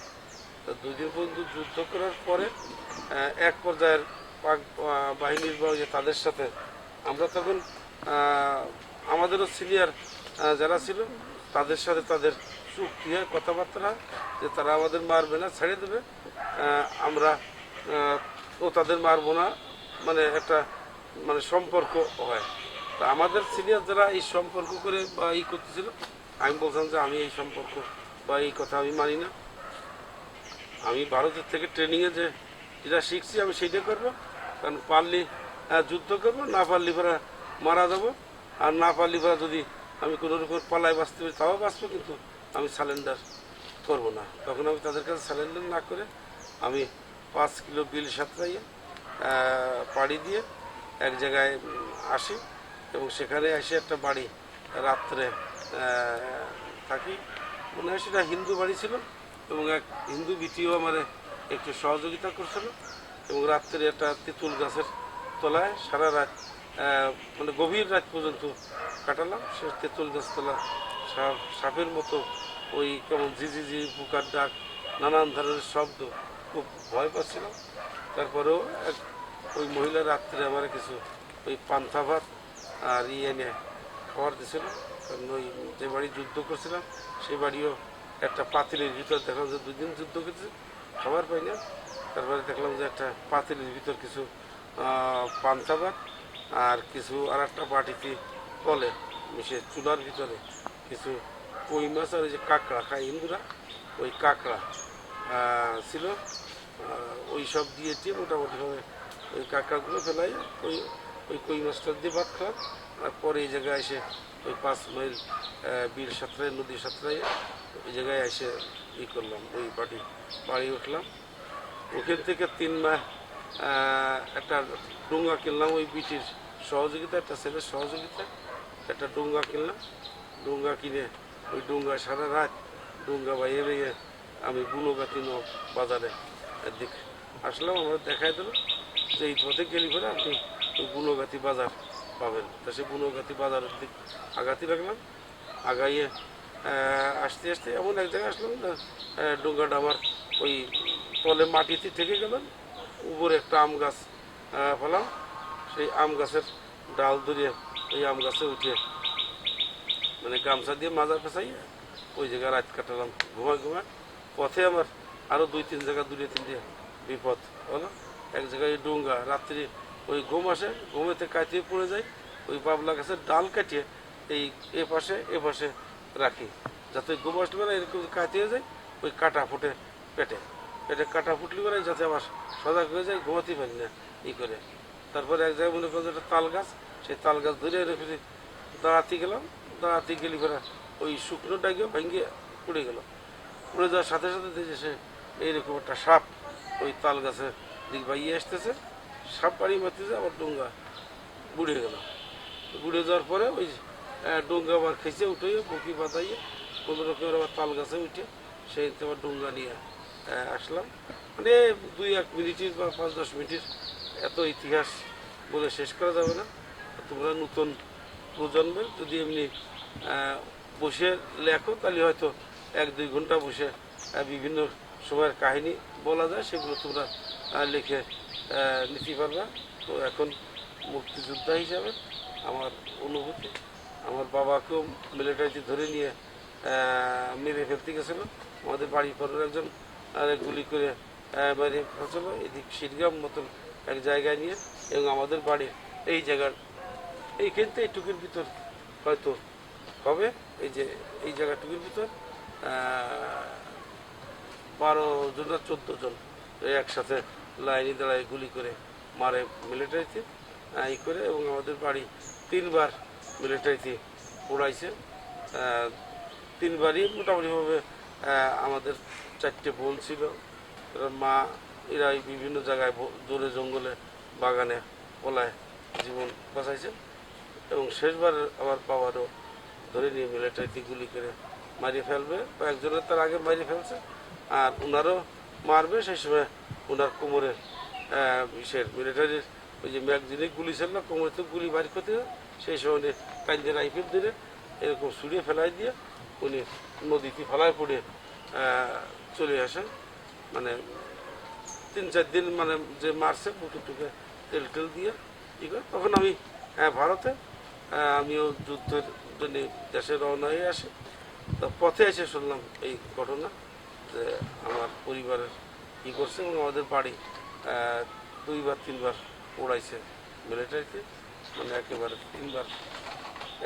তো 2 দিন পর্যন্ত যুদ্ধ করার পরে এক পর্যায়ের পাক বাহিনীর যে তাদের সাথে আমরা তখন আমাদেরও সিনিয়র যারা ছিল তাদের সাথে তাদের চুক্তি হয়, কথাবার্তা হয় যে তারা আমাদের মারবে না, ছেড়ে দেবে, আমরা ও তাদের মারবো না, মানে একটা মানে সম্পর্ক হয়। তা আমাদের সিনিয়র যারা এই সম্পর্ক করে বা ই করতেছিল, আমি বলছিলাম যে আমি এই সম্পর্ক বা এই কথা আমি মানি না। আমি ভারতের থেকে ট্রেনিংয়ে যেটা শিখছি আমি সেইটা করবো, কারণ পারলি যুদ্ধ করবো, না পারলি পরে মারা যাবো, আর না পারলি পরে যদি আমি কোনো রকম পালায় বাঁচতে পারি তাও বাঁচবো, কিন্তু আমি সারেন্ডার করবো না। তখন আমি তাদের কাছে সারেন্ডার না করে আমি 5 কিলো বিল সাঁতরাইয়ে পাড়ি দিয়ে এক জায়গায় আসি এবং সেখানে এসে একটা বাড়ি রাত্রে থাকি। মনে হয় সেটা হিন্দু বাড়ি ছিল এবং এক হিন্দু বিটিও আমার একটু সহযোগিতা করছিল এবং রাত্রে একটা তেঁতুল গাছের তলায় সারা রাত মানে গভীর রাত পর্যন্ত কাটালাম। সে তেঁতুল গাছ তলা সাপের মতো ওই কেমন ঝিঝি পোকার ডাক, নানান ধরনের শব্দ, খুব ভয় পাচ্ছিলাম। তারপরেও ওই মহিলা রাত্রে আমার কিছু ওই পান্থা ভাত আর এনে খাবার দিয়েছিল, কারণ ওই যে বাড়ি যুদ্ধ করছিলাম সেই বাড়িও একটা পাতিলের ভিতর দেখলাম যে 2 দিন যুদ্ধ করছে, খাবার পাই না। তারপরে দেখলাম যে একটা পাতিলের ভিতর কিছু পান্থা ভাত আর কিছু আর একটা বাটিতে কলে মিশে চুলার ভিতরে কিছু কই মাছ আর ওই যে কাঁকড়া খায় হিন্দুরা, ওই কাঁকড়া ছিল, ওই সব দিয়েছি মোটামুটিভাবে ওই কাঁকড়াগুলো ফেলাই ওই কই মাছটা দিয়ে ভাত খাওয়ার। আর পরে এই জায়গায় এসে ওই 5 মাইল বিল সাঁতরাই, নদী সাঁতরাই ওই জায়গায় এসে ই করলাম, ওই বাড়ি উঠলাম। ওখান থেকে 3 মাস একটা ডোঙ্গা কিনলাম, ওই বিটির সহযোগিতা, একটা ছেলের সহযোগিতা একটা ডোঙ্গা কিনলাম। ডোঙ্গা কিনে ওই ডোঙ্গা সারা রাত ডোঙ্গা বাইয়ে বাইয়ে আমি বুনোগাতি বাজারে দিক আসলাম। আমরা দেখাই দিল যে এই পথে গেলি করে আপনি ওই বুনোগাতি বাজার পাবেন। তা সে বুনোগাতি বাজারের দিক আগাতে লাগলাম। আগাইয়ে আসতে আসতে এমন এক জায়গায় আসলাম না, ডোঙ্গাটা আমার ওই তলে মাটিতে থেকে গেলাম, উপরে একটা আম গাছ পেলাম, সেই আম গাছের ডাল ধরিয়ে ওই আম গাছে উঠে মানে গামছা দিয়ে মাজা ফেঁচাই ওই জায়গায় রাত কাটালাম ঘুমায়। পথে আমার আরও 2-3 জায়গা দূরে 3 বিপদ হলো। এক জায়গায় ডোঙ্গা, রাত্রি ওই ঘুম আসে, ঘুমেতে কাটিয়ে পড়ে যায়, ওই বাবলা গাছের ডাল কাটিয়ে এই এ পাশে রাখি, যাতে ঘুম আসলে বেলা এরকম কাটিয়ে যায়, ওই কাটা ফুটে পেটে কাটা ফুটলে বেলায় যাতে আমার সজাগ হয়ে যায়, ঘুমাতে পারি না ই করে। তারপরে এক জায়গায় মনে করছে একটা তাল গাছ, সেই তাল গাছ ধরে রেখে দাঁড়াতে গেলাম। দাঁড়াতে গেলি ফেরা ওই শুকনো ডাকে ভেঙে পড়ে গেল। পড়ে যাওয়ার সাথে সাথে দেখে সে এইরকম একটা সাপ ওই তাল গাছের দিক বাইয়ে আসতেছে, সাপ বাড়ি মারতেছে, আবার ডোঙ্গা বুড়ে গেল। বুড়ে যাওয়ার পরে ওই ডোঙ্গা আবার খেঁচে উঠে বকি বাতাইয়ে কোনো রকমের আবার তাল গাছে উঠে সেই আবার ডোঙ্গা নিয়ে আসলাম। মানে 2-1 মিনিটের বা 5-10 মিনিটের এত ইতিহাস বলে শেষ করা যাবে না। তোমরা নতুন প্রজন্মের যদি এমনি বসে লেখো তাহলে হয়তো 1-2 ঘন্টা বসে বিভিন্ন সময়ের কাহিনী বলা যায়, সেগুলো তোমরা লিখে নিতে পারবা। তো এখন মুক্তিযোদ্ধা হিসাবে আমার অনুভূতি, আমার বাবাকেও মিলিটারিতে ধরে নিয়ে মেরে ফেলতে গেছিলো, আমাদের বাড়ি পরের একজন গুলি করে মেরে ফেলছিল এদিক শিরগ্রাম মতন এক জায়গায় নিয়ে, এবং আমাদের বাড়ির এই জায়গার এইখানতে এইটুকুর ভিতর হয়তো হবে, এই যে এই জায়গাটুকুর ভিতর 12 জন না 14 জন একসাথে লাইনে দাঁড়ায় গুলি করে মারে মিলিটারিতে ই করে। এবং আমাদের বাড়ি 3 বার মিলিটারিতে পড়াইছে, 3 বারই মোটামুটিভাবে আমাদের 4টে বোন ছিল, মা এরা বিভিন্ন জায়গায় দূরে জঙ্গলে বাগানে ওলায় জীবন বাঁচাইছেন এবং শেষবার আমার বাবারও ধরে নিয়ে মিলিটারিতে গুলি করে মারিয়ে ফেলবে, কয়েকজনের তার আগে মারিয়ে ফেলছে, আর ওনারও মারবে। সেই সময় ওনার কোমরে ইসের মিলিটারির ওই যে ম্যাগজিনে গুলি ছিল না, কোমরে তো গুলি বাড়ি করতে হয়, সেই সময় উনি কান্দে রাইফেল ধরে এরকম ছুড়িয়ে ফেলাই দিয়ে উনি নদীতে ফেলায় পড়ে চলে আসেন। মানে 3-4 দিন মানে যে মারছে বুকে টুকে তেল টেল দিয়ে ই করে। তখন আমি ভারতে আমিও যুদ্ধের জন্য দেশে রওনা হয়ে আসি। তো পথে এসে শুনলাম এই ঘটনা যে আমার পরিবারের কী করছে এবং আমাদের বাড়ি 2-3 বার উড়াইছে মিলিটারিতে, মানে একেবারে 3 বার,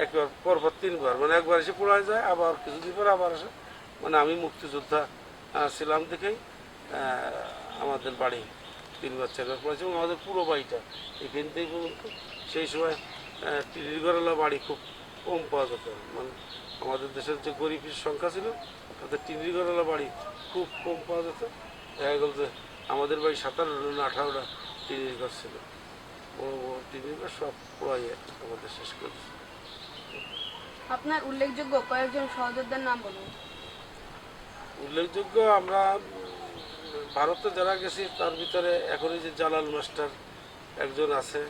একবার পরপর 3 বার, মানে একবার এসে পড়ায় যায়, আবার কিছুদিন পর আবার আসে। মানে আমি মুক্তিযোদ্ধা ছিলাম দেখেই আমাদের বাড়ি 3-4 বার পড়েছে এবং আমাদের পুরো বাড়িটা এখান থেকে পর্যন্ত। সেই সময় টিনের ঘরওয়ালা বাড়ি খুব কম পাওয়া যেত, মানে আমাদের দেশের যে গরিবের সংখ্যা ছিল তাতে টিনের ঘরওয়ালা বাড়ি খুব কম পাওয়া যেত। দেখা গেল যে আমাদের বাড়ি 17-18টা টিনের ঘর ছিল, বড় বড় টিনের ঘর সব পড়াইয়ে আমাদের শেষ করেছে। আপনার উল্লেখযোগ্য কয়েকজন সহযোদ্ধার নাম বলুন। উল্লেখযোগ্য আমরা ভারতে যারা গেছি তার ভিতরে এখনই যে জালাল মাস্টার একজন আছে,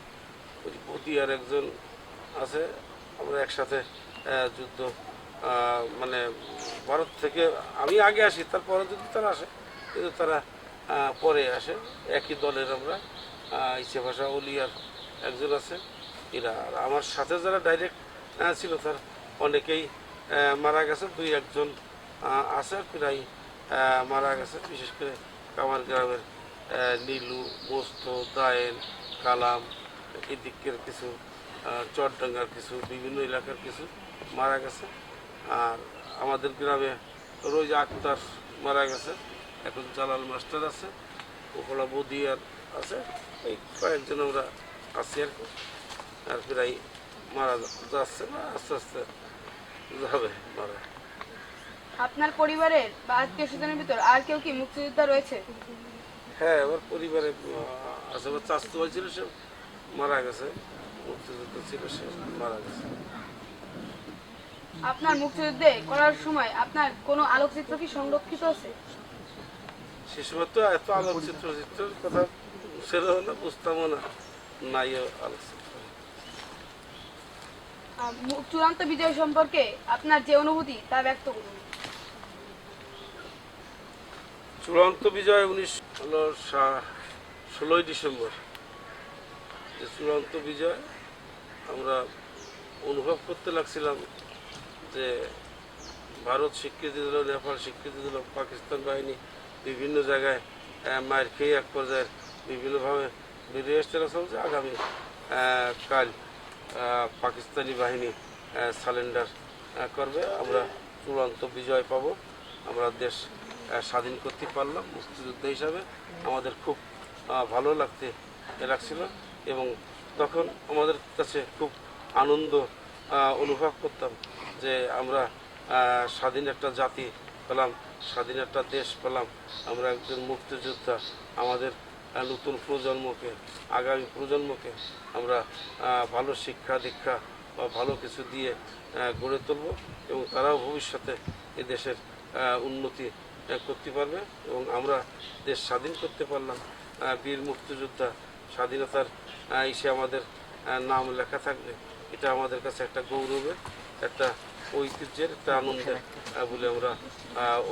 ওই পতিয়ার একজন আছে, আমরা একসাথে যুদ্ধ মানে ভারত থেকে আমি আগে আসি, তারপরে যদি তারা আসে, কিন্তু তারা পরে আসে, একই দলের আমরা। ইসে ভাষা অলিয়ার একজন আছে, এরা। আর আমার সাথে যারা ডাইরেক্ট ছিল তার অনেকেই মারা গেছে, 2-1 জন আছে প্রায় মারা গেছে। বিশেষ করে কামার গ্রামের নীলু, মোস্ত, দায়েন, কালাম, এদিকের কিছু, চরডাঙ্গার কিছু, বিভিন্ন এলাকার কিছু মারা গেছে। আর আমাদের গ্রামে রোজ আক্তার মারা গেছে, এখন জালাল মাস্টার আছে, ওপলা বদিয়ার আছে, এই কয়েকজন আমরা আছি আর কি। আর প্রায় মারা যাচ্ছে না, আস্তে আস্তে যাবে মারা। আপনার পরিবারের বা আত্মীয় স্বজনের ভিতর আর কেউ কি মুক্তিযোদ্ধা রয়েছে? হ্যাঁ, আমার পরিবারে আছে, আমার চাস্তু ভাই ছিল, সে মারা গেছে, মুক্তিযুদ্ধ ছিল, সে মারা গেছে। আপনার মুক্তিযুদ্ধে করার সময় আপনার কোনো আলোকচিত্র কি সংরক্ষিত আছে? সে সময় তো এত আলোকচিত্র চিত্রের কথা ছিল না, বুঝতামও না, নাইও আলোকচিত্র। চূড়ান্ত বিজয় সম্পর্কে আপনার যে অনুভূতি তা ব্যক্ত করুন। চূড়ান্ত বিজয় 16ই ডিসেম্বর, যে চূড়ান্ত বিজয় আমরা অনুভব করতে লাগছিলাম যে ভারত স্বীকৃতি দিল, নেপাল স্বীকৃতি দিল, পাকিস্তান বাহিনী বিভিন্ন জায়গায় মার খেয়ে এক পর্যায়ে বিভিন্নভাবে বেরিয়ে এসতে লাগছিল যে আগামী কাল পাকিস্তানি বাহিনী সারেন্ডার করবে, আমরা চূড়ান্ত বিজয় পাবো, আমরা দেশ স্বাধীন করতে পারলাম। মুক্তিযুদ্ধ হিসাবে আমাদের খুব ভালো লাগছিল এবং তখন আমাদের কাছে খুব আনন্দ অনুভব করতাম যে আমরা স্বাধীন একটা জাতি পেলাম, স্বাধীন একটা দেশ পেলাম, আমরা একজন মুক্তিযোদ্ধা। আমাদের নতুন প্রজন্মকে, আগামী প্রজন্মকে আমরা ভালো শিক্ষা দীক্ষা বা ভালো কিছু দিয়ে গড়ে তুলব এবং তারাও ভবিষ্যতে এ দেশের উন্নতি করতে পারবে এবং আমরা দেশ স্বাধীন করতে পারলাম। বীর মুক্তিযোদ্ধা স্বাধীনতার ইসে আমাদের নাম লেখা থাকবে, এটা আমাদের কাছে একটা গৌরবের, একটা ঐতিহ্যের, একটা আনন্দের বলে আমরা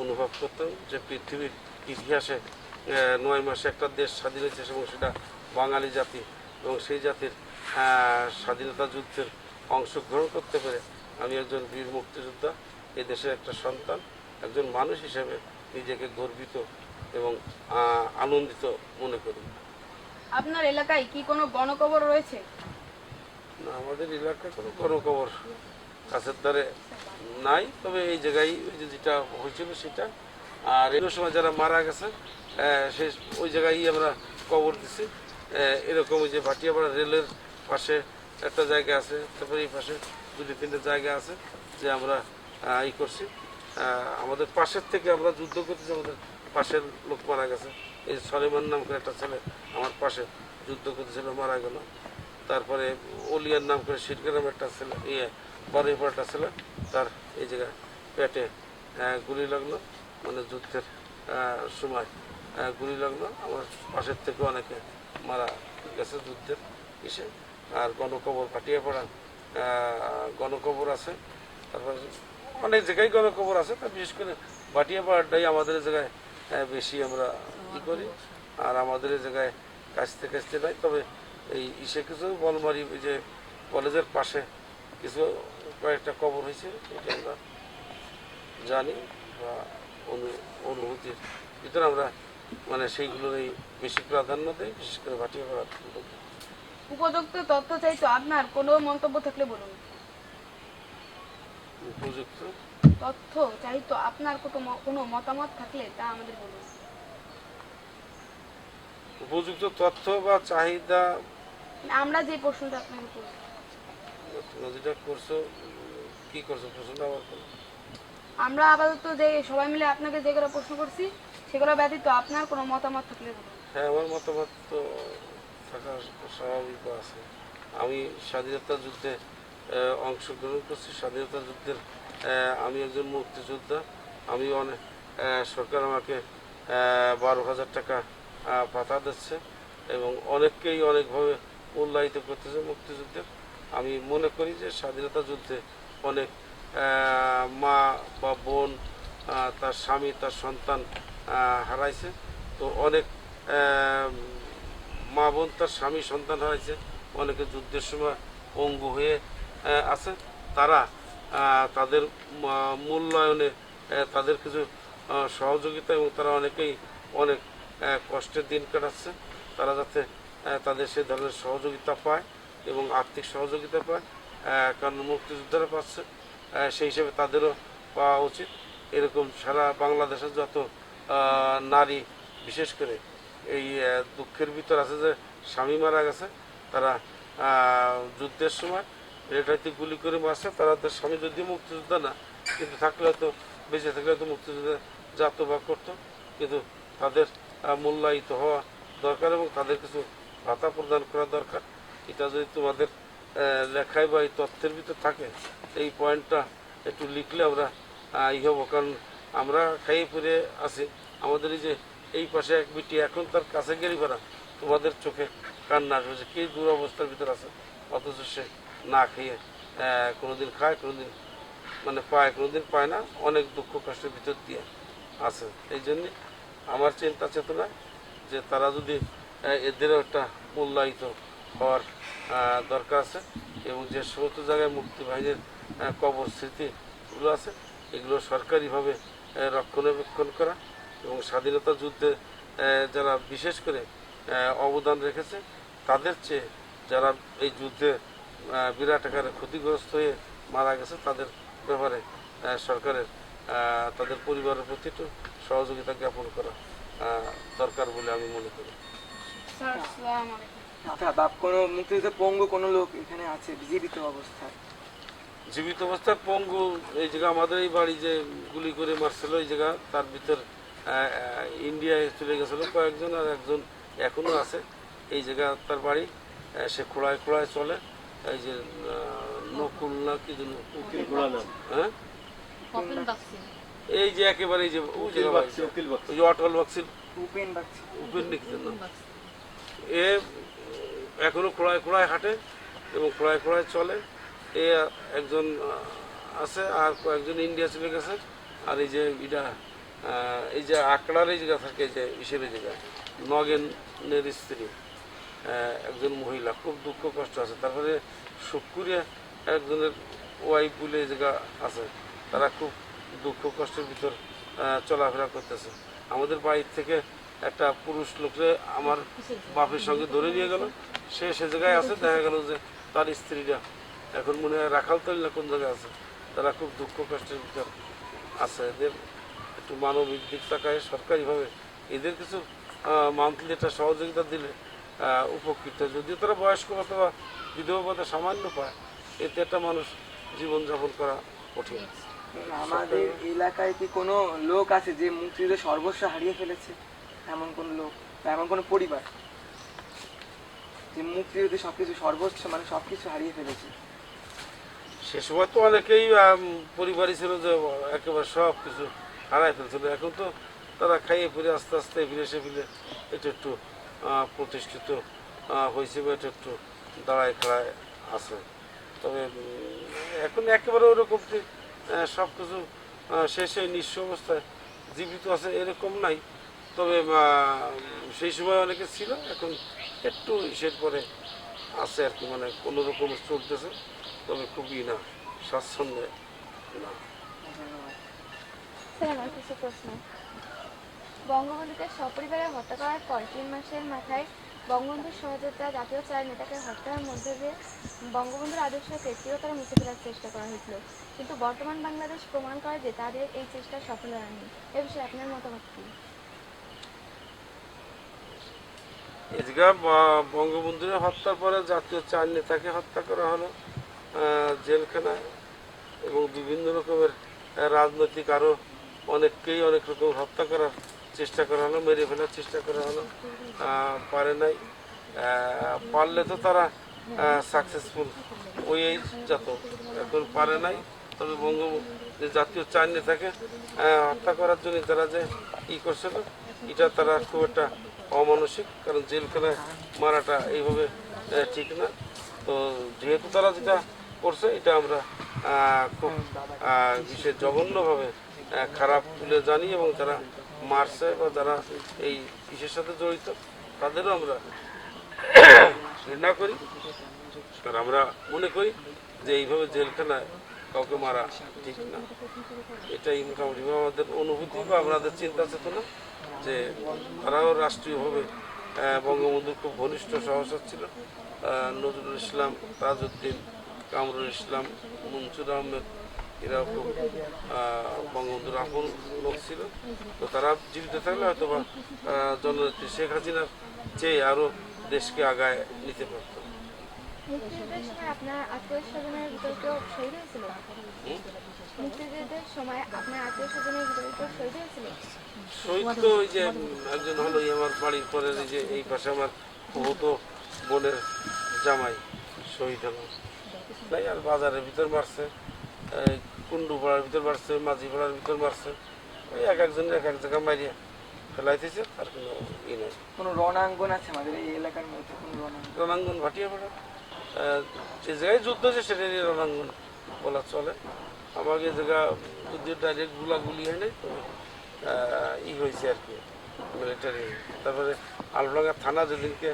অনুভব করতাম যে পৃথিবীর ইতিহাসে 9 মাসে একটা দেশ স্বাধীন হয়েছে এবং সেটা বাঙালি জাতি, এবং সেই জাতির স্বাধীনতা যুদ্ধের অংশগ্রহণ করতে পেরে আমি একজন বীর মুক্তিযোদ্ধা, এই দেশের একটা সন্তান, একজন মানুষ হিসেবে নিজেকে গর্বিত এবং আনন্দিত মনে করি। আপনার এলাকায় কি কোনো গণকবর রয়েছে? না, আমাদের এলাকায় কোনো গণকবর কাছের ধারে নাই, তবে এই জায়গায় ওই যে যেটা হয়েছিল সেটা, আর এই সময় যারা মারা গেছে সে ওই জায়গায় আমরা কবর দিছি। এরকম ওই যে ভাটিয়াপাড়া রেলের পাশে একটা জায়গা আছে, তারপরে এই পাশে 2-3টে জায়গা আছে যে আমরা করছি। আমাদের পাশের থেকে আমরা যুদ্ধ করতেছি, আমাদের পাশের লোক মারা গেছে, এই সলেমান নাম করে একটা ছেলে আমার পাশে যুদ্ধ করতেছিল, মারা গেল। তারপরে অলিয়ার নাম করে শিরগ্রাম একটা ছেলে, বারুইপুর একটা ছেলে, তার এই জায়গায় পেটে গুলি লাগলো, মানে যুদ্ধের সময় গুলি লাগলো। আমার পাশের থেকে অনেকে মারা গেছে যুদ্ধের ইসে। আর গণকবর ভাটিয়াপাড়া গণকবর আছে, তারপর অনেক জায়গায় গণকবর আছে, তা বিশেষ করে ভাটিয়াপাড়াটাই আমাদের এই জায়গায় বেশি আমরা ই করি। আর আমাদের এই জায়গায় কাছতে কাছতে নাই, তবে এই ইসে কিছু বলমারি যে কলেজের পাশে কিছু কয়েকটা কবর হয়েছে, এটা আমরা জানি বা অনুভূতির ভিতরে আমরা মানে সেইগুলোরই বেশি প্রাধান্য দেয়, বিশেষ করে ভাটিয়াপাড়া। উপযুক্ত তথ্য চাইতো আপনার কোনো মন্তব্য থাকলে বলুন। উপযুক্ত তথ্য চাইতো আপনার কোনো মতামত থাকলে তা আমাদের বলুন। উপযুক্ত তথ্য বা চাহিদা আমরা যে প্রশ্নটা আপনাকে করছি, তোমরা যেটা করছো, কি করছো প্রশ্নটা আবার করো। আমরা আপাতত যে সবাই মিলে আপনাকে যেগুলো প্রশ্ন করছি সেগুলো ব্যতীত আপনার কোনো মতামত থাকলে বলুন। হ্যাঁ, আমার মতামত তো থাকা স্বাভাবিক আছে। আমি স্বাধীনতা যুদ্ধে অংশগ্রহণ করছি, স্বাধীনতা যুদ্ধের আমি একজন মুক্তিযোদ্ধা। আমি অনেক সরকার আমাকে 12,000 টাকা ভাতা দিচ্ছে এবং অনেককেই অনেকভাবে মূল্যায়িত করতেছে মুক্তিযুদ্ধের। আমি মনে করি যে স্বাধীনতা যুদ্ধে অনেক মা বা বোন তার স্বামী তার সন্তান হারাইছে। তো অনেক মা বোন তার স্বামী সন্তান হারাইছে, অনেকে যুদ্ধের সময় পঙ্গু হয়ে আছে। তারা তাদের মূল্যায়নে তাদের কিছু সহযোগিতা এবং তারা অনেকেই অনেক কষ্টের দিন কাটাচ্ছে। তারা যাতে তাদের সে ধরনের সহযোগিতা পায় এবং আর্থিক সহযোগিতা পায়, কারণ মুক্তিযোদ্ধারা পাচ্ছে, সেই হিসেবে তাদেরও পাওয়া উচিত। এরকম সারা বাংলাদেশের যত নারী বিশেষ করে এই দুঃখের ভিতর আছে যে স্বামী মারা গেছে, তারা যুদ্ধের সময় রেটাইতে গুলি করে মারছে, তারা তার স্বামী যদিও মুক্তিযোদ্ধা না, কিন্তু থাকলে হয়তো বেঁচে থাকলে হয়তো মুক্তিযোদ্ধা জাত বা করতো, কিন্তু তাদের মূল্যায়িত হওয়া দরকার এবং তাদের কিছু ভাতা প্রদান করা দরকার। এটা যদি তোমাদের লেখায় বা এই তথ্যের ভিতর থাকে, এই পয়েন্টটা একটু লিখলে আমরা ই হবো। কারণ আমরা খাইয়ে ফিরে আছি, আমাদের এই যে এই পাশে এক বিটি এখন তার কাছে গেলি করা, তোমাদের চোখে কান্না আসবে যে কি দুরবস্থার ভিতর আছে, অথচ সে না খেয়ে কোনোদিন খায়, কোনোদিন মানে পায়, কোনোদিন পায় না, অনেক দুঃখ কষ্টের ভিতর দিয়ে আছে। এই জন্যে আমার চিন্তা চেতনা যে তারা যদি এদেরও একটা মূল্যায়িত হওয়ার দরকার আছে এবং যে সমস্ত জায়গায় মুক্তিবাহিনীর কবর স্মৃতিগুলো আছে এগুলো সরকারিভাবে রক্ষণাবেক্ষণ করা এবং স্বাধীনতা যুদ্ধে যারা বিশেষ করে অবদান রেখেছে তাদের চেয়ে যারা এই যুদ্ধে বিরাট আকারে ক্ষতিগ্রস্ত হয়ে মারা গেছে তাদের ব্যাপারে সরকারের তাদের পরিবারের প্রতি একটু সহযোগিতা জ্ঞাপন করা দরকার বলে আমি মনে করি। স্যার আসসালামু আলাইকুম। আচ্ছা বাপ, কোনো মুক্তিযুদ্ধ পঙ্গু কোনো লোক এখানে আছে জীবিত অবস্থায়? জীবিত অবস্থায় পঙ্গু এই জায়গা আমাদের এই বাড়ি যে গুলি করে মারছিল এই জায়গা, তার ভিতর ইন্ডিয়ায় চলে গেছিল কয়েকজন, আর একজন এখনো আছে এই জায়গা তার বাড়ি। সে খোড়ায় খোড়ায় চলে, এই যে নকুল না কি যেন, হ্যাঁ এই যে একেবারে এই যে ওই যে অটল বক্সির উপেন বাগচি। উপেন লিখতেন না, এ এখনো খোড়ায় খোড়ায় হাঁটে এবং খোড়ায় খোড়ায় চলে। এ একজন আছে আর কয়েকজন ইন্ডিয়া চলে গেছে। আর এই যে এটা এই যে আকড়ার এই জায়গা থাকে যে ইসের জায়গা নগেনের স্ত্রী একজন মহিলা, খুব দুঃখ কষ্ট আছে। তারপরে শুক্রিয়া একজনের ওয়াইফ বলে এই জায়গা আছে, তারা খুব দুঃখ কষ্টের ভিতর চলাফেরা করতেছে। আমাদের বাড়ির থেকে একটা পুরুষ লোককে আমার বাপের সঙ্গে ধরে নিয়ে গেল, সে জায়গায় আছে, দেখা গেল যে তার স্ত্রীরা এখন মনে হয় রাখালতল না কোন জায়গায় আছে, তারা খুব দুঃখ কষ্টের ভিতর আছে। এদের একটু মানবিক দিক তাকায় সরকারিভাবে এদের কিছু মান্থলি একটা সহযোগিতা দিলে উপকৃত। যদিও তারা বয়স্ক অথবা বিধবা ভাতা সামান্য পায়, এতে একটা মানুষ জীবনযাপন করা কঠিন। আমাদের এলাকায় কি কোনো লোক আছে যে মুক্তিযুদ্ধে সর্বস্ব হারিয়ে ফেলেছে? এমন কোন লোক বা এমন কোন পরিবার যে মুক্তিযুদ্ধে সবকিছু সর্বোচ্চ মানে সবকিছু হারিয়ে ফেলেছে? সে সময় তো অনেকেই পরিবারই ছিল যে একেবারে সব কিছু হারাই ফেলছিল। এখন তো তারা খাইয়ে ফিরে আস্তে আস্তে ফিরে একটু একটু প্রতিষ্ঠিত হয়েছে বা একটু দাঁড়ায় খাড়ায় আছে। তবে এখন একেবারে ওরকম যে সব কিছু শেষে নিঃস্ব অবস্থায় জীবিত আছে এরকম নাই। তবে সেই সময় অনেকে ছিল, এখন একটু ইসের পরে আছে আর কি, মানে কোনো রকম চলতেছে, তবে খুবই না স্বাচ্ছন্দ্যে না। স্যার আমার কিছু প্রশ্ন। বঙ্গবন্ধুকে সপরিবারে হত্যা করার পর 3 মাসের মাথায় বঙ্গবন্ধুর সহযোদ্ধা জাতীয় 4 নেতাকে হত্যার মধ্যে দিয়ে বঙ্গবন্ধুর আদর্শকে চিরতরে মুছে ফেলার চেষ্টা করা হয়েছিল, কিন্তু বর্তমান বাংলাদেশ প্রমাণ করে যে তাদের এই চেষ্টা সফল হয়নি। এ বিষয়ে আপনার মতামত কি? এদিকে বঙ্গবন্ধুর হত্যার পরে জাতীয় 4 নেতাকে হত্যা করা হলো জেলখানায়, এবং বিভিন্ন রকমের রাজনৈতিক আরও অনেককেই অনেক রকম হত্যা করার চেষ্টা করা হলো, মেরে ফেলার চেষ্টা করা হলো, পারে নাই। পারলে তো তারা সাকসেসফুল ওই যত, এখন পারে নাই। তবে বঙ্গবন্ধু জাতীয় 4 নেতাকে হত্যা করার জন্য তারা যে করছিল এটা তারা খুব একটা অমানসিক, কারণ জেলখানায় মারাটা এইভাবে ঠিক না। তো যেহেতু তারা যেটা করছে এটা আমরা খুব বিশেষ জঘন্যভাবে খারাপ তুলে জানি, এবং যারা মারছে বা যারা এই ইসের সাথে জড়িত তাদেরও আমরা ঘৃণা করি। আর আমরা মনে করি যে এইভাবে জেলখানায় কাউকে মারা ঠিক না। এটাই মোটামুটি আমাদের অনুভূতি বা আমাদের চিন্তা চেতনা, যে তারাও রাষ্ট্রীয়ভাবে বঙ্গবন্ধুর খুব ঘনিষ্ঠ সহচর ছিল। নজরুল ইসলাম, তাজউদ্দিন, কামরুল ইসলাম, মনসুর আহমেদ এরাও খুব বঙ্গবন্ধুর আপন লোক ছিল। তো তারা জীবিত থাকলে হয়তো বা জননেত্রী শেখ হাসিনার চেয়ে আরও দেশকে আগায় নিতে পারত। মুক্তিযুদ্ধের সময় আপনার আত্মীয় স্বজনের ভিতরে কেউ শহীদ হয়েছিল? মুক্তিযুদ্ধের সময় আপনার আত্মীয় স্বজনের ভিতরে কেউ শহীদ হয়েছিল? শহীদ তো ওই যে একজন হলো আমার বাড়ির পরের এই যে এই পাশে আমার বহুত বোনের জামাই শহীদ হলো। তাই আর বাজারের ভিতর মারছে, কুন্ডু পাড়ার ভিতর মারছে, মাঝি পাড়ার ভিতর মারছে, ওই একজনের এক জায়গায় মারিয়া ফেলাইতেছে। আর কোনো নেই। কোনো রণাঙ্গন আছে আমাদের এই এলাকার মধ্যে? কোনো রণাঙ্গন ভাটিয়া পাড়া যে জায়গায় যুদ্ধ হয়েছে সেটাই রণাঙ্গন বলা চলে। আমাকে জায়গা যুদ্ধের ডাইরেক্ট গুলাগুলি হয় নাই, তবে হয়েছে আর কি মিলিটারি। তারপরে আলফডাঙ্গা থানা যেদিনকে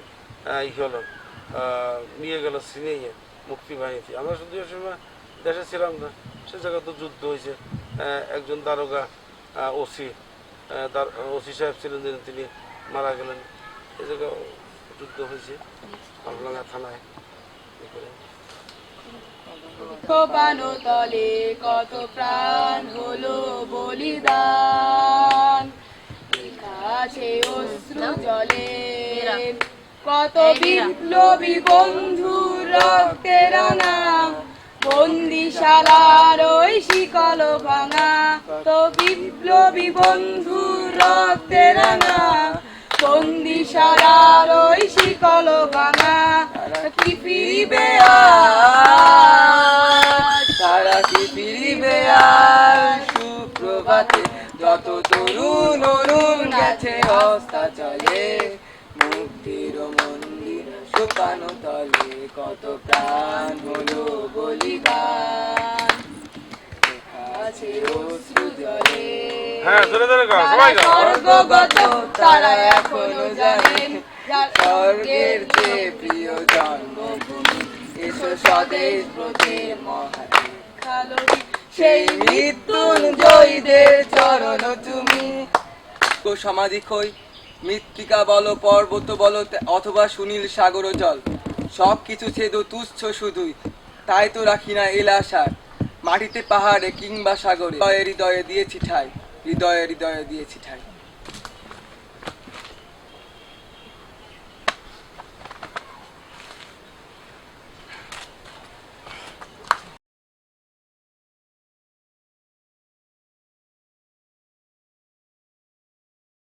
হলো নিয়ে গেল সিনিয়ে মুক্তি বাহিনীতে, আমরা শুধু ওই সময় দেশে ছিলাম না, সে জায়গা তো যুদ্ধ হয়েছে। একজন দারোগা ওসি সাহেব ছিলেন, তিনি মারা গেলেন। এ জায়গা যুদ্ধ হয়েছে আলফডাঙ্গা থানায়। তলে কত প্রাণ হলো বলিদান, আছে অশ্রু জলে কত বিপ্লবী বন্ধুর রক্তের রাঙা, বন্দিশালার ওই শিকল ভাঙা, তো বিপ্লবী বন্ধুর রক্তের রাঙা, বন্দিশালার ওই শিকল ভাঙা, কি ফিরিবে আজ, তারা কি ফিরিবে আজ সুপ্রভাতে, যত তরুণ অরুণ গেছে অস্তাচলে, মুক্তির মন্দির শুকানো তলে কত প্রাণ হলো বলিদান, আছে অশ্রু জলে। স্বর্গগত তারা এখনো জানেন, স্বর্গের যে প্রিয় জন্মভূমি, এসো স্বদেশ ব্রতের মহাদীক্ষালয়ী, সেই মৃত্যুঞ্জয়ীদের চরণ তুমি। সমাধি খই মৃত্তিকা বলো, পর্বত বলো, অথবা সুনীল সাগর জল, সব কিছু ছেদ তুচ্ছ শুধুই, তাই তো রাখি না এলাসার, মাটিতে পাহাড়ে কিংবা সাগরে, হৃদয়ে হৃদয়ে দিয়েছি ঠাই, হৃদয়ে হৃদয়ে দিয়েছি ঠাই।